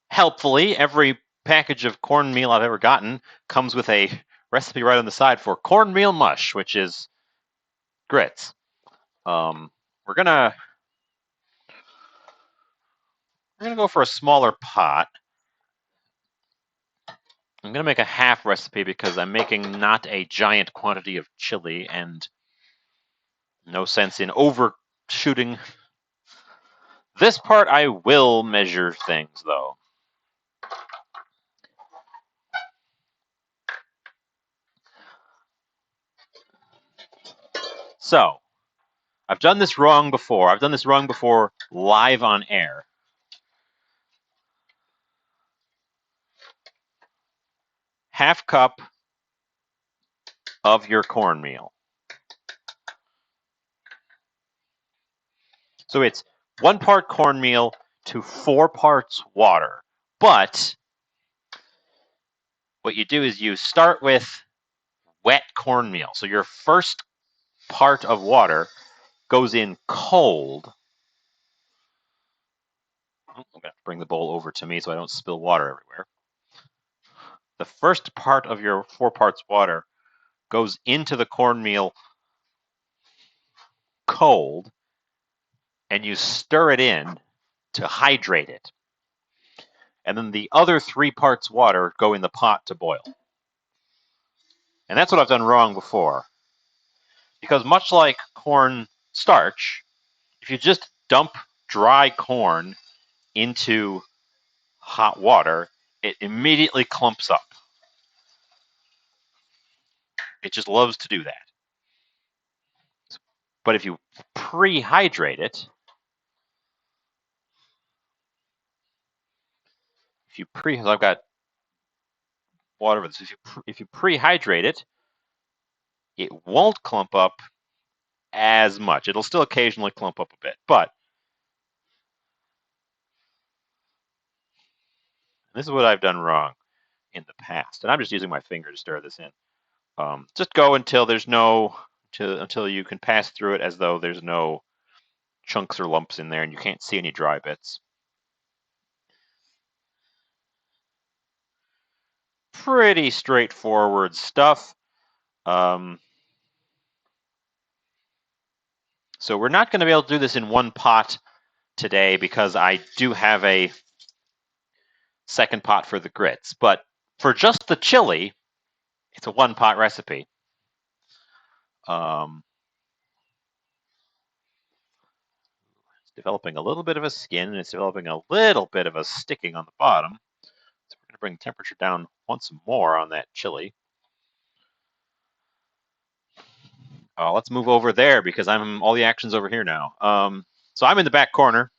Helpfully, every package of cornmeal I've ever gotten comes with a recipe right on the side for cornmeal mush, which is grits. We're gonna go for a smaller pot. I'm gonna make a half recipe because I'm making not a giant quantity of chili, and no sense in overshooting. This part I will measure things, though. So, I've done this wrong before. I've done this wrong before live on air. Half cup of your cornmeal. So it's 1 part cornmeal to 4 parts water. But what you do is you start with wet cornmeal. So your first part of water goes in cold. I'm going to bring the bowl over to me so I don't spill water everywhere. The first part of your 4 parts water goes into the cornmeal cold, and you stir it in to hydrate it. And then the other 3 parts water go in the pot to boil. And that's what I've done wrong before. Because much like corn starch, if you just dump dry corn into hot water, it immediately clumps up. It just loves to do that. But if you pre-hydrate it, I've got water with this. If you pre-hydrate it, it won't clump up as much. It'll still occasionally clump up a bit, but this is what I've done wrong in the past, and I'm just using my finger to stir this in. Just go until there's until you can pass through it as though there's no chunks or lumps in there and you can't see any dry bits. Pretty straightforward stuff. So we're not going to be able to do this in one pot today because I do have a second pot for the grits. But for just the chili, it's a 1-pot recipe. It's developing a little bit of a skin, and it's developing a little bit of a sticking on the bottom. So we're going to bring the temperature down once more on that chili. Let's move over there because all the action's over here now. So I'm in the back corner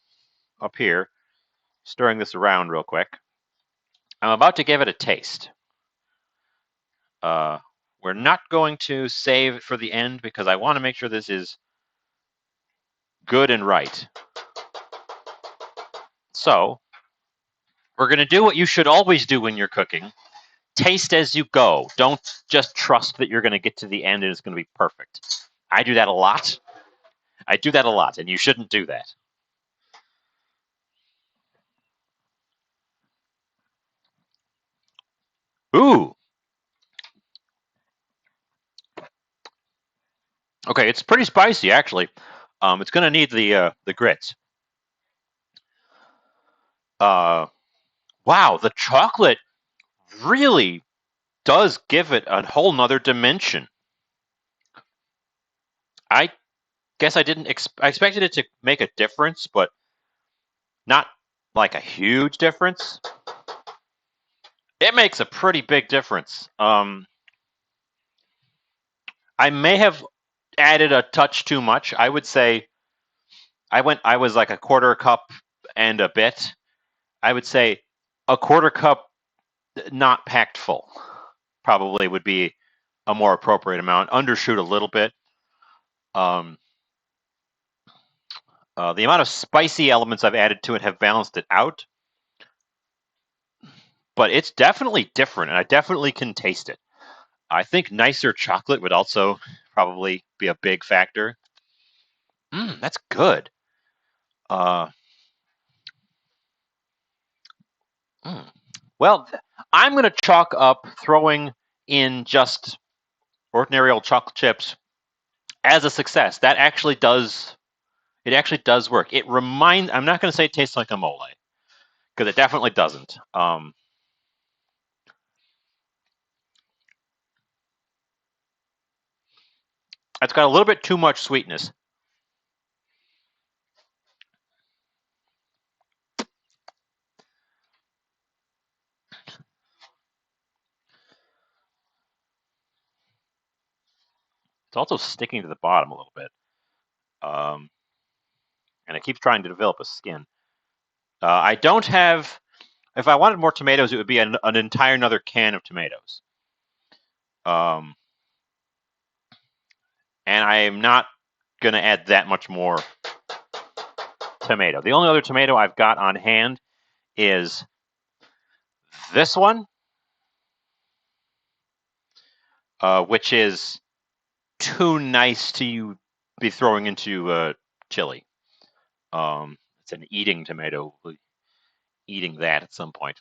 up here, stirring this around real quick. I'm about to give it a taste. We're not going to save it for the end because I want to make sure this is good and right. So we're going to do what you should always do when you're cooking. Taste as you go. Don't just trust that you're going to get to the end and it's going to be perfect. I do that a lot. And you shouldn't do that. Ooh. Okay, it's pretty spicy, actually. It's going to need the grits. Wow, the chocolate really does give it a whole nother dimension. I guess I didn't. I expected it to make a difference, but not like a huge difference. It makes a pretty big difference. I may have added a touch too much. I would say I was like a quarter cup and a bit. I would say a quarter cup, not packed full, probably would be a more appropriate amount. Undershoot a little bit. The amount of spicy elements I've added to it have balanced it out, but it's definitely different, and I definitely can taste it. I think nicer chocolate would also probably be a big factor. That's good. Well, I'm going to chalk up throwing in just ordinary old chocolate chips as a success. That actually does. It actually does work. I'm not going to say it tastes like a mole, because it definitely doesn't. It's got a little bit too much sweetness. It's also sticking to the bottom a little bit. And it keeps trying to develop a skin. I don't have. If I wanted more tomatoes, it would be an entire another can of tomatoes. And I am not going to add that much more tomato. The only other tomato I've got on hand is this one, which is too nice to be throwing into chili. It's an eating tomato. We'll be eating that at some point.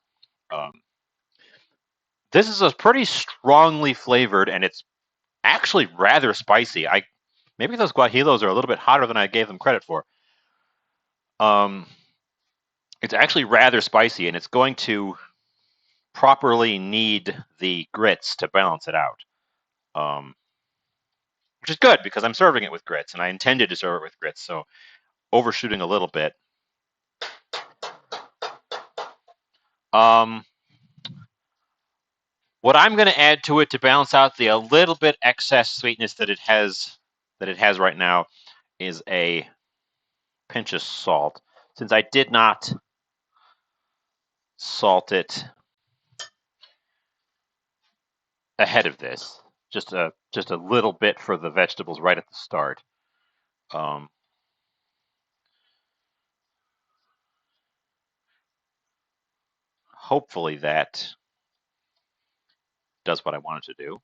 This is a pretty strongly flavored, and it's actually rather spicy. Maybe those guajilos are a little bit hotter than I gave them credit for. It's actually rather spicy, and it's going to properly need the grits to balance it out. Which is good because I'm serving it with grits, and I intended to serve it with grits, so overshooting a little bit. What I'm going to add to it to balance out the a little bit excess sweetness that it has right now is a pinch of salt. Since I did not salt it ahead of this, just a little bit for the vegetables right at the start. Hopefully that does what I want it to do.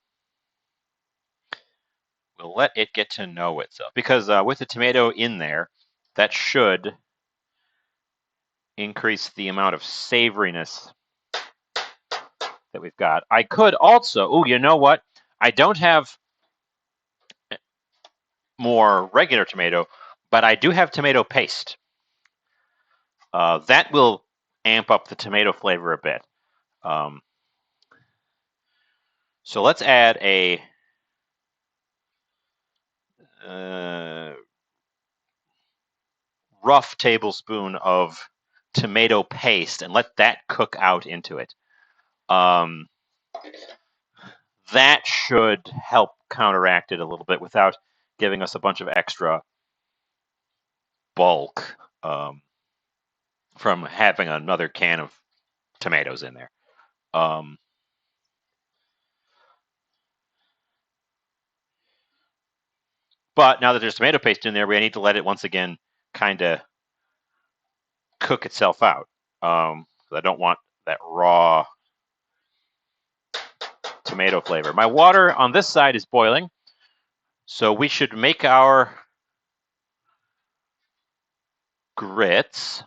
We'll let it get to know itself, because with the tomato in there, that should increase the amount of savoriness that we've got. I could also, you know what? I don't have more regular tomato, but I do have tomato paste. That will amp up the tomato flavor a bit. So let's add a rough tablespoon of tomato paste and let that cook out into it. That should help counteract it a little bit without giving us a bunch of extra bulk from having another can of tomatoes in there. But now that there's tomato paste in there, we need to let it once again kind of cook itself out. I don't want that raw tomato flavor. My water on this side is boiling, so we should make our grits.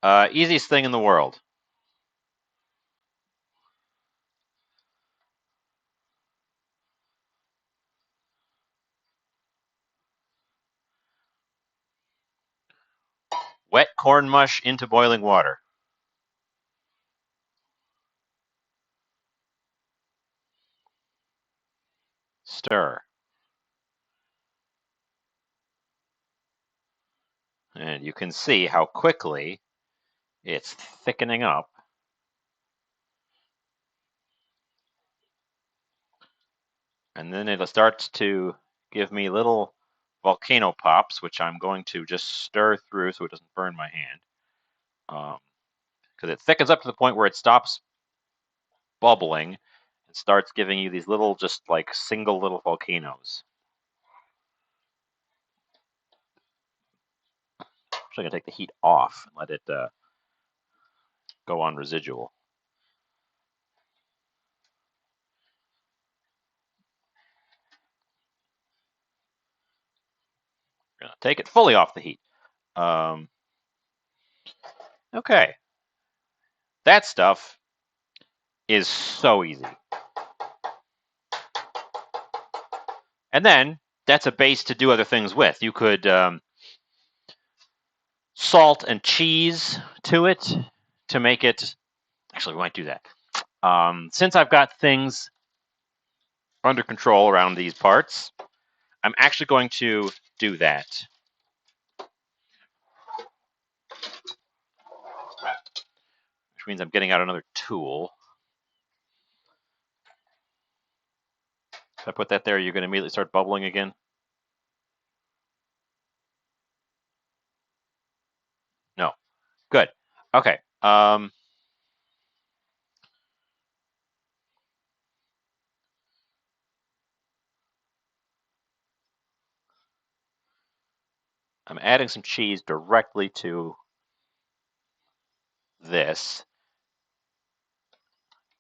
Easiest thing in the world. Wet corn mush into boiling water. Stir. And you can see how quickly it's thickening up. And then it starts to give me little volcano pops, which I'm going to just stir through so it doesn't burn my hand. Because it thickens up to the point where it stops bubbling and starts giving you these little, just like single little volcanoes. I'm actually going to take the heat off and let it go on residual. We're going to take it fully off the heat. Okay. That stuff is so easy. And then that's a base to do other things with. You could salt and cheese to it to make it. Actually, we might do that. Since I've got things under control around these parts, I'm actually going to do that. Which means I'm getting out another tool. If I put that there, you're going to immediately start bubbling again. No. Good. Okay. I'm adding some cheese directly to this,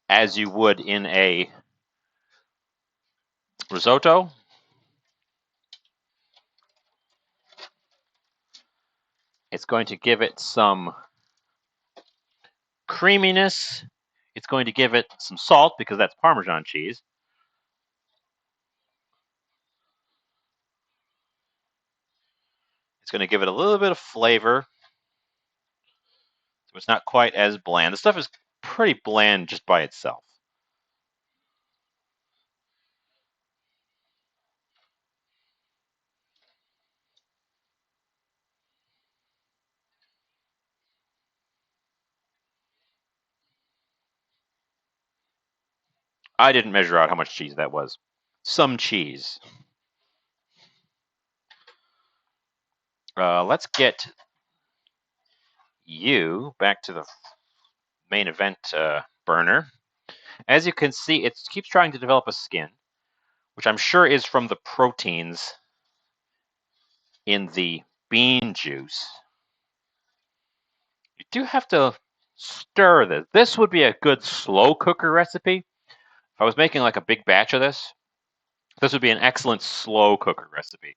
as you would in a risotto. It's going to give it some creaminess. It's going to give it some salt because that's Parmesan cheese. It's going to give it a little bit of flavor. So it's not quite as bland. The stuff is pretty bland just by itself. I didn't measure out how much cheese that was. Some cheese. Let's get you back to the main event burner. As you can see, it keeps trying to develop a skin, which I'm sure is from the proteins in the bean juice. You do have to stir this. This would be a good slow cooker recipe. If I was making like a big batch of this would be an excellent slow cooker recipe.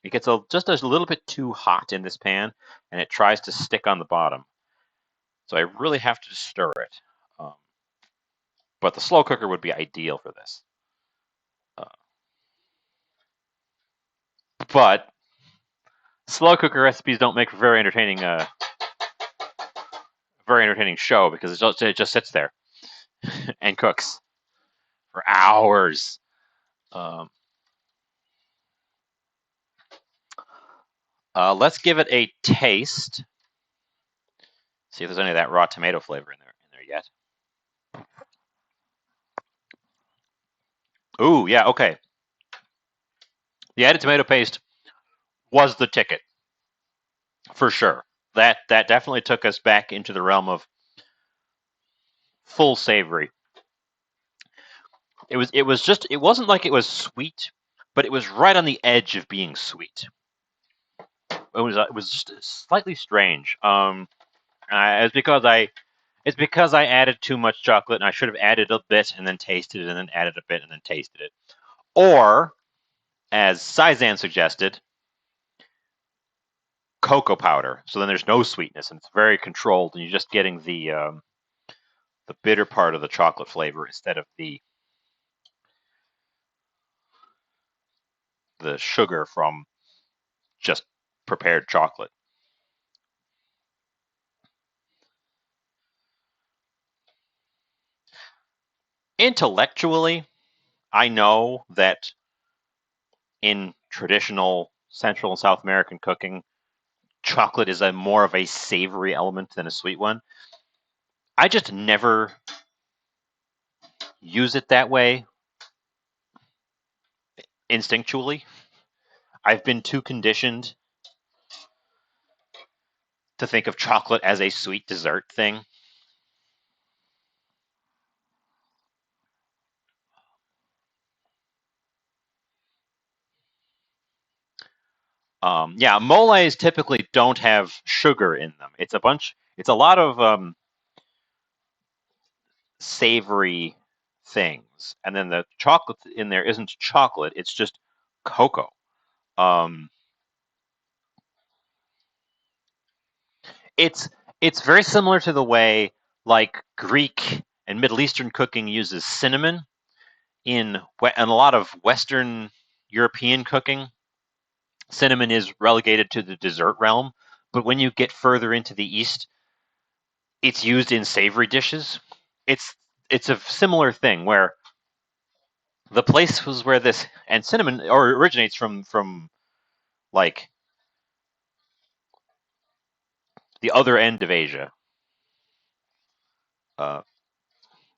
It gets just a little bit too hot in this pan, and it tries to stick on the bottom. So I really have to stir it. But the slow cooker would be ideal for this. But slow cooker recipes don't make for very entertaining show because it just sits there and cooks for hours. Let's give it a taste. See if there's any of that raw tomato flavor in there yet. Ooh, yeah, okay. The added tomato paste was the ticket for sure. That definitely took us back into the realm of full savory. It wasn't like it was sweet, but it was right on the edge of being sweet. It was just slightly strange. It's because I added too much chocolate, and I should have added a bit and then tasted it, and then added a bit and then tasted it. Or, as Saizan suggested, cocoa powder. So then there's no sweetness, and it's very controlled, and you're just getting the bitter part of the chocolate flavor instead of the sugar from just prepared chocolate. Intellectually, I know that in traditional Central and South American cooking, chocolate is a more of a savory element than a sweet one. I just never use it that way instinctually. I've been too conditioned to think of chocolate as a sweet dessert thing. Yeah, moles typically don't have sugar in them. It's a lot of savory things, and then the chocolate in there isn't chocolate; it's just cocoa. Um, it's it's very similar to the way like Greek and Middle Eastern cooking uses cinnamon in a lot of Western European cooking. Cinnamon is relegated to the dessert realm, but when you get further into the East, it's used in savory dishes. It's it's a similar thing where the place was where this and cinnamon or originates from like the other end of Asia. Uh,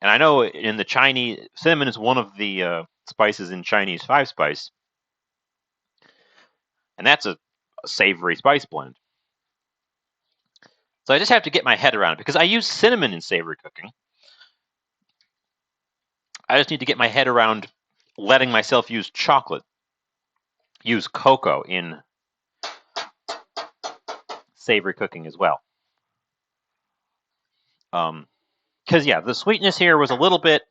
and I know in the Chinese, cinnamon is one of the spices in Chinese five spice, and that's a savory spice blend. So I just have to get my head around it because I use cinnamon in savory cooking. I just need to get my head around letting myself use cocoa in savory cooking as well. Because yeah, the sweetness here was a little bit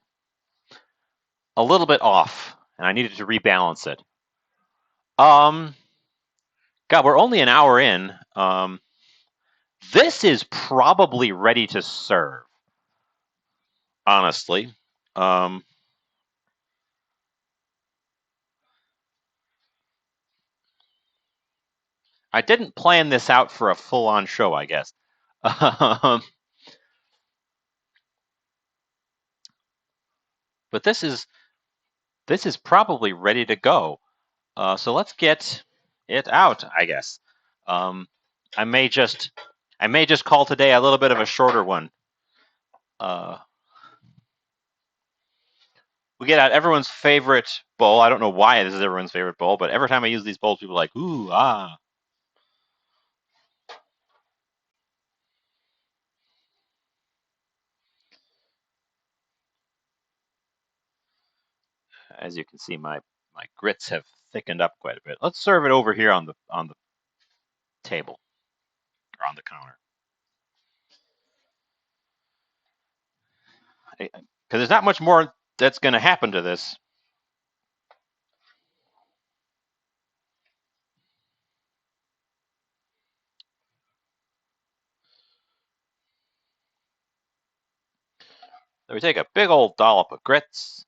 off, and I needed to rebalance it. Um, God, we're only an hour in. This is probably ready to serve, honestly. Um, I didn't plan this out for a full-on show, I guess. Um, but this is probably ready to go. So let's get it out, I guess. Um, I may just I may just call today a little bit of a shorter one. Uh, we get out everyone's favorite bowl. I don't know why this is everyone's favorite bowl, but every time I use these bowls, people are like, ooh, ah. As you can see, my grits have thickened up quite a bit. Let's serve it over here on the table or on the counter. Because there's not much more that's going to happen to this. So we take a big old dollop of grits.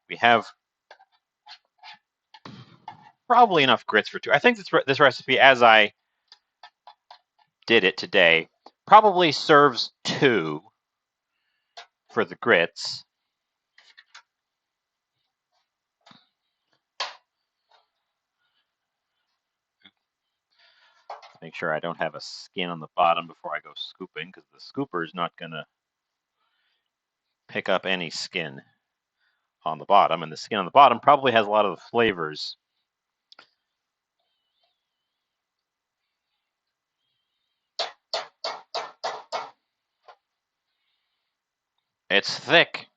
We have probably enough grits for two. I think this recipe, as I did it today, probably serves two for the grits. Make sure I don't have a skin on the bottom before I go scooping, because the scooper is not going to pick up any skin on the bottom, and the skin on the bottom probably has a lot of the flavors. It's thick.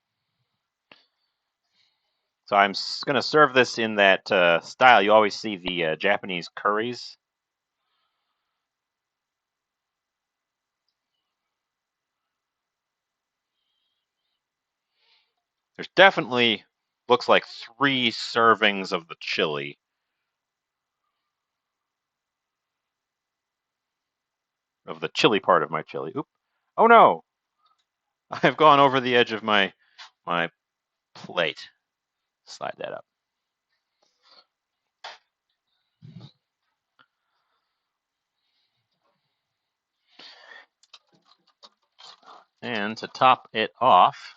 So I'm going to serve this in that style you always see the Japanese curries. There's definitely looks like 3 servings of the chili. Of the chili part of my chili. Oop. Oh no! I've gone over the edge of my plate. Slide that up. And to top it off,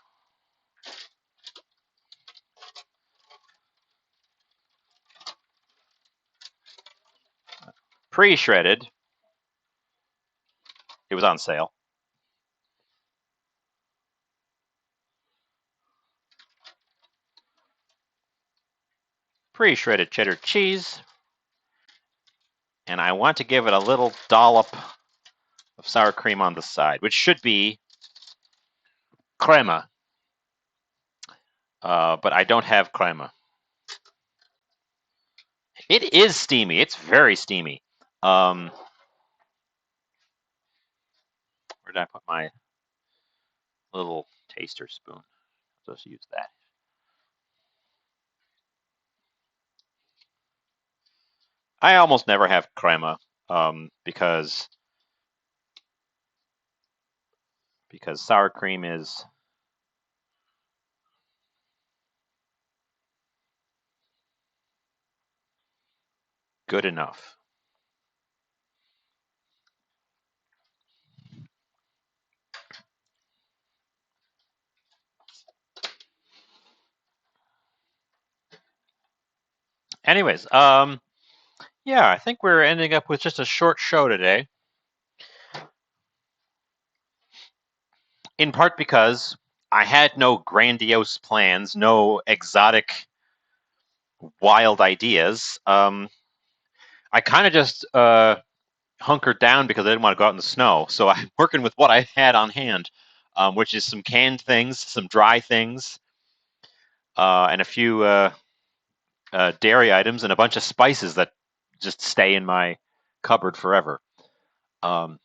pre-shredded. It was on sale. Pre-shredded cheddar cheese. And I want to give it a little dollop of sour cream on the side, which should be crema. But I don't have crema. It is steamy. It's very steamy. Where did I put my little taster spoon? Let's use that. I almost never have crema because sour cream is good enough. Anyways, yeah, I think we're ending up with just a short show today. In part because I had no grandiose plans, no exotic, wild ideas. I kind of just hunkered down because I didn't want to go out in the snow. So I'm working with what I had on hand, which is some canned things, some dry things, and a few dairy items, and a bunch of spices that just stay in my cupboard forever. I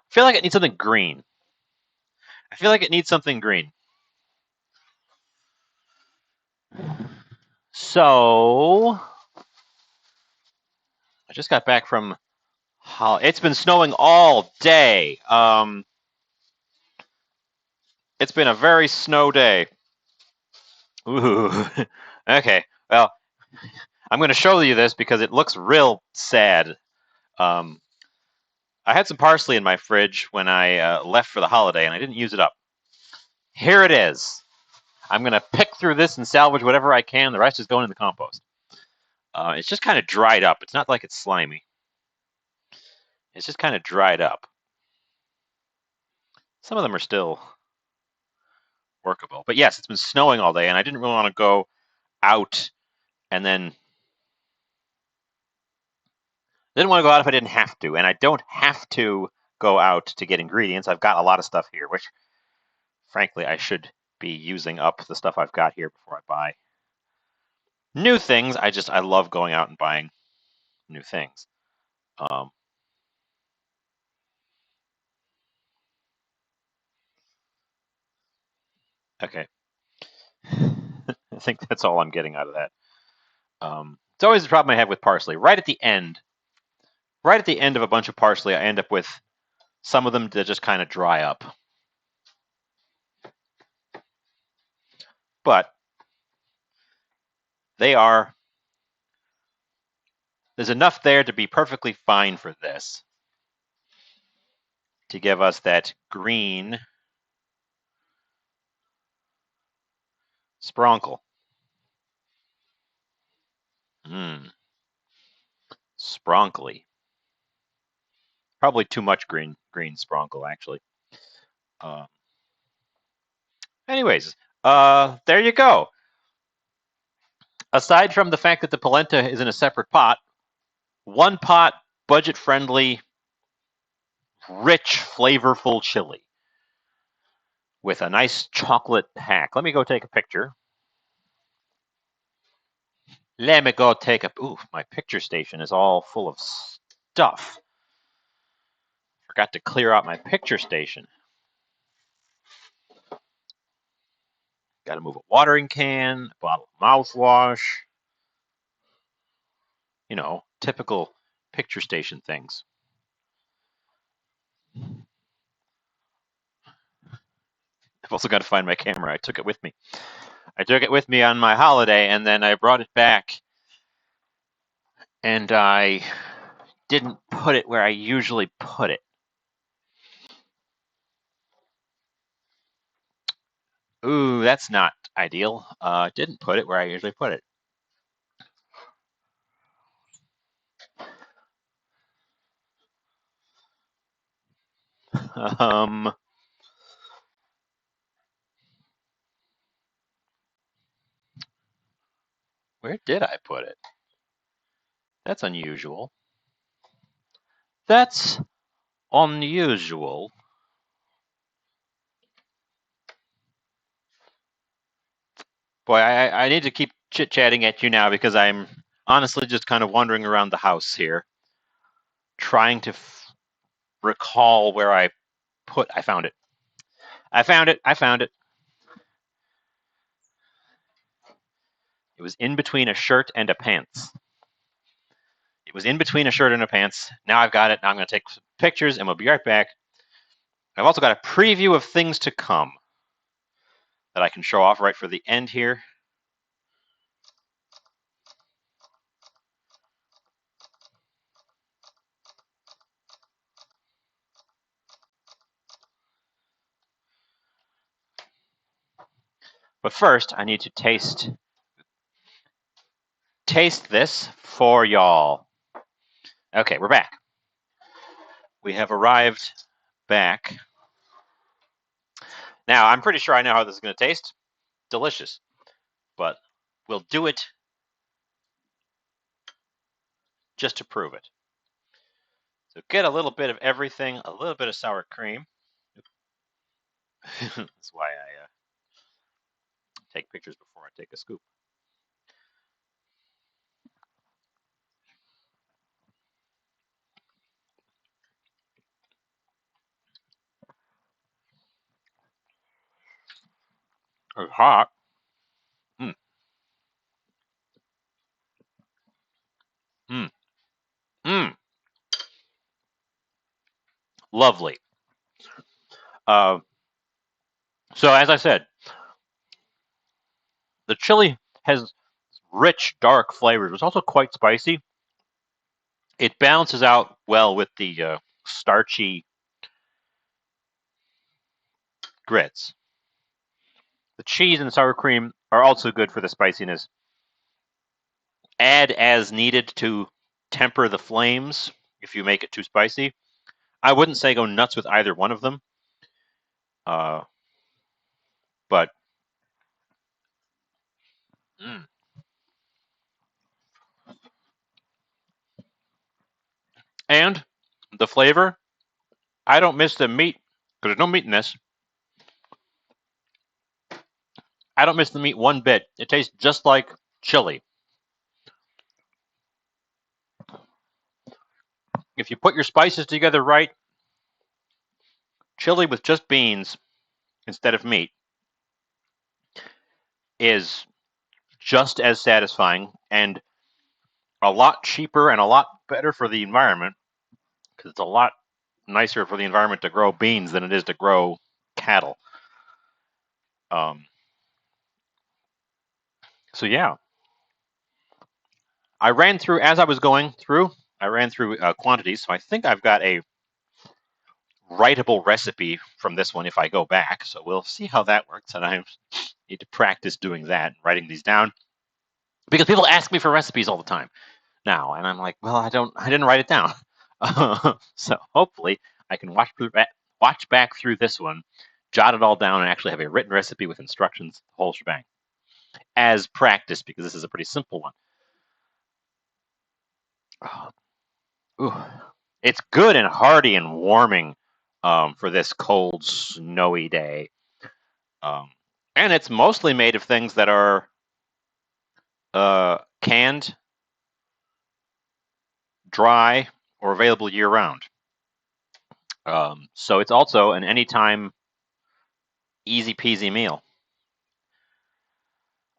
feel like it needs something green. I feel like it needs something green. So I just got back from. It's been snowing all day. It's been a very snow day. Ooh. Okay. Well, I'm going to show you this because it looks real sad. I had some parsley in my fridge when I left for the holiday, and I didn't use it up. Here it is. I'm going to pick through this and salvage whatever I can. The rest is going in the compost. It's just kind of dried up. It's not like it's slimy. It's just kind of dried up. Some of them are still workable. But yes, it's been snowing all day, and I didn't really want to go out and then didn't want to go out if I didn't have to. And I don't have to go out to get ingredients. I've got a lot of stuff here, which frankly I should be using up the stuff I've got here before I buy new things. I love going out and buying new things. Okay. I think that's all I'm getting out of that. It's always the problem I have with parsley. Right at the end of a bunch of parsley, I end up with some of them that just kind of dry up. But there's enough there to be perfectly fine for this. To give us that green spronkle. Spronkly. Probably too much green spronkle, actually. Anyways, there you go. Aside from the fact that the polenta is in a separate pot, one pot, budget-friendly, rich, flavorful chili with a nice chocolate hack. Let me go take a picture. Let me go take a... Ooh, my picture station is all full of stuff. Forgot to clear out my picture station. Got to move a watering can, a bottle of mouthwash. You know, typical picture station things. I've also got to find my camera. I took it with me. I took it with me on my holiday, and then I brought it back, and I didn't put it where I usually put it. Ooh, that's not ideal. Didn't put it where I usually put it. Where did I put it? That's unusual. That's unusual. Boy, I need to keep chit-chatting at you now because I'm honestly just kind of wandering around the house here, trying to recall where I found it. I found it. It was in between a shirt and a pants. It was in between a shirt and a pants. Now I've got it. Now I'm going to take some pictures, and we'll be right back. I've also got a preview of things to come that I can show off right for the end here. But first, I need to taste this for y'all. Okay, we're back. We have arrived back. Now, I'm pretty sure I know how this is going to taste. Delicious. But we'll do it just to prove it. So get a little bit of everything, a little bit of sour cream. That's why I take pictures before I take a scoop. It's hot. Mm. Mm. Mm. Lovely. So as I said, the chili has rich, dark flavors. It's also quite spicy. It balances out well with the starchy grits. The cheese and sour cream are also good for the spiciness. Add as needed to temper the flames if you make it too spicy. I wouldn't say go nuts with either one of them. But and the flavor, I don't miss the meat because there's no meat in this. I don't miss the meat one bit. It tastes just like chili. If you put your spices together right, chili with just beans instead of meat is just as satisfying and a lot cheaper and a lot better for the environment because it's a lot nicer for the environment to grow beans than it is to grow cattle. So yeah, I ran through as I was going through. I ran through quantities, so I think I've got a writable recipe from this one if I go back. So we'll see how that works, and I need to practice doing that, writing these down, because people ask me for recipes all the time now, and I'm like, well, I didn't write it down. So hopefully I can watch watch back through this one, jot it all down, and actually have a written recipe with instructions, the whole shebang, as practice, because this is a pretty simple one. Ooh. It's good and hearty and warming for this cold, snowy day. And it's mostly made of things that are canned, dry, or available year-round. So it's also an anytime, easy-peasy meal.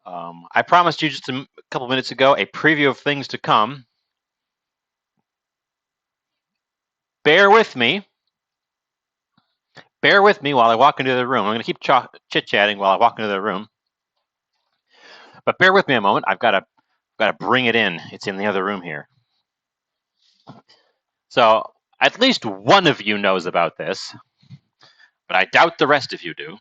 I promised you just a couple minutes ago a preview of things to come. Bear with me. Bear with me while I walk into the room. I'm going to keep chit-chatting while I walk into the room. But bear with me a moment. I've got to bring it in. It's in the other room here. So at least one of you knows about this, but I doubt the rest of you do.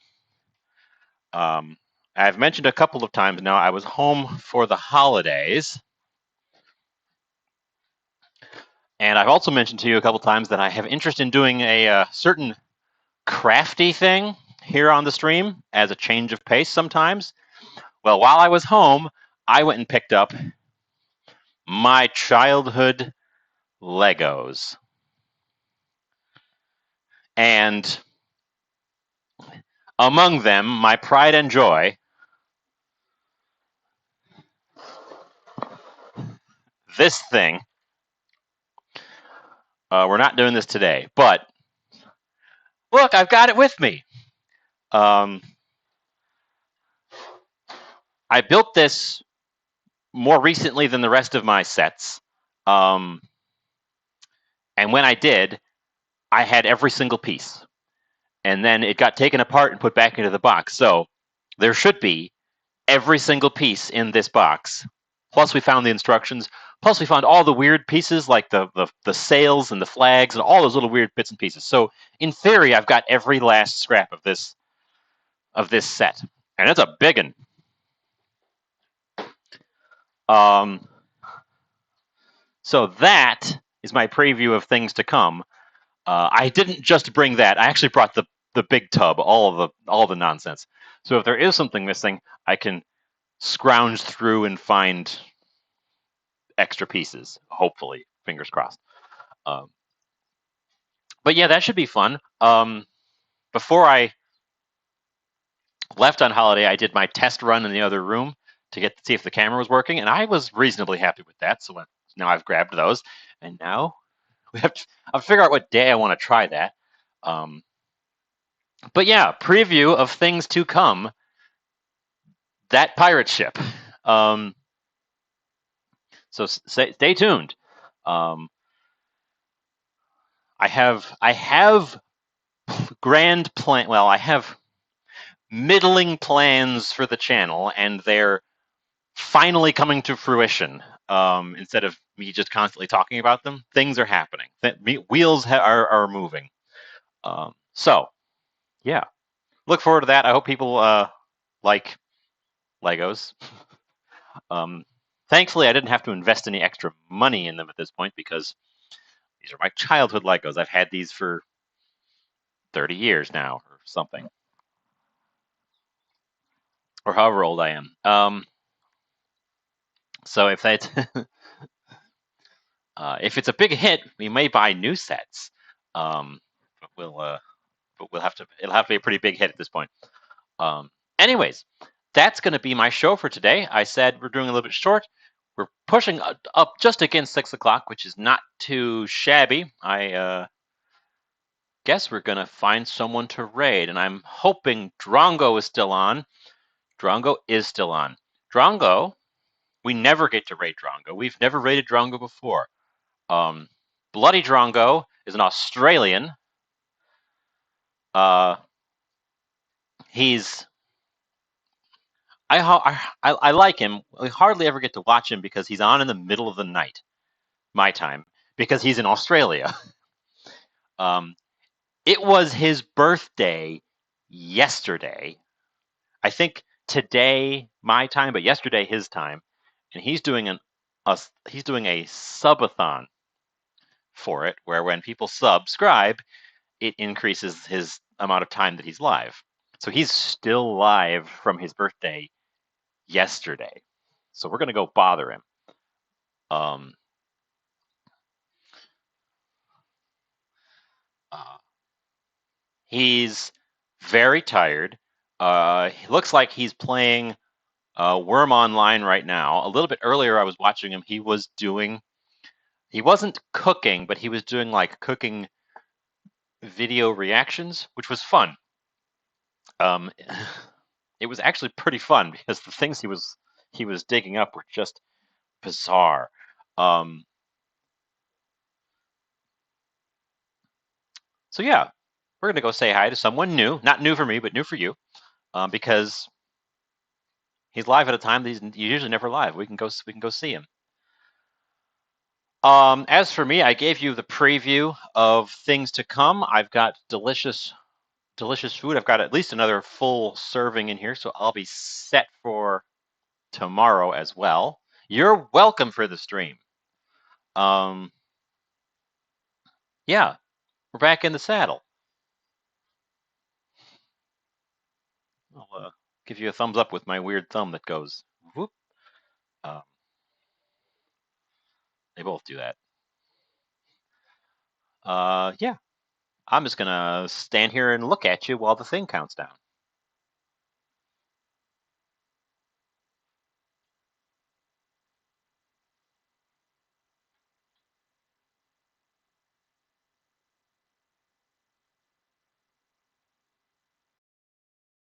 I've mentioned a couple of times now I was home for the holidays. And I've also mentioned to you a couple times that I have interest in doing a certain crafty thing here on the stream as a change of pace sometimes. Well, while I was home, I went and picked up my childhood Legos. And among them, my pride and joy, this thing. We're not doing this today, but look, I've got it with me. I built this more recently than the rest of my sets. And when I did, I had every single piece. And then it got taken apart and put back into the box. So there should be every single piece in this box. Plus we found the instructions. Plus we found all the weird pieces like the sails and the flags and all those little weird bits and pieces. So in theory, I've got every last scrap of this set. And it's a big one. So that is my preview of things to come. I didn't just bring that. I actually brought the big tub, all the nonsense. So if there is something missing, I can scrounge through and find extra pieces. Hopefully, fingers crossed. But yeah, that should be fun. Before I left on holiday, I did my test run in the other room to see if the camera was working, and I was reasonably happy with that. So now I've grabbed those, and now we have to figure out what day I want to try that. But yeah, preview of things to come. That pirate ship. So stay tuned. I have grand plan. Well, I have middling plans for the channel, and they're finally coming to fruition. Instead of me just constantly talking about them, things are happening. Wheels are moving. So, yeah, look forward to that. I hope people like Legos. Thankfully, I didn't have to invest any extra money in them at this point because these are my childhood Legos. I've had these for 30 years now or something. Or however old I am. So if that if it's a big hit, we may buy new sets. But it'll have to be a pretty big hit at this point. Anyways, that's going to be my show for today. I said we're doing a little bit short. We're pushing up just against 6 o'clock, which is not too shabby. I guess we're going to find someone to raid, and I'm hoping Drongo is still on. Drongo is still on. Drongo, we never get to raid Drongo. We've never raided Drongo before. Bloody Drongo is an Australian. He's I like him. We hardly ever get to watch him because he's on in the middle of the night, my time, because he's in Australia. It was his birthday yesterday. I think today my time, but yesterday his time, and he's doing a subathon for it, where when people subscribe, it increases his amount of time that he's live. So he's still live from his birthday yesterday. So we're gonna go bother him. Um, uh, he's very tired. He looks like he's playing Worm Online right now. A little bit earlier, I was watching him. He wasn't cooking, but he was doing like cooking video reactions, which was fun. Um, it was actually pretty fun because the things he was digging up were just bizarre. Um, so yeah, we're gonna go say hi to someone new, not new for me, but new for you, because he's live at a time that he's usually never live. We can go see him. As for me, I gave you the preview of things to come. I've got delicious food. I've got at least another full serving in here, so I'll be set for tomorrow as well. You're welcome for the stream. Um, yeah, we're back in the saddle. I'll give you a thumbs up with my weird thumb that goes whoop. Um, they both do that. Yeah, I'm just gonna stand here and look at you while the thing counts down.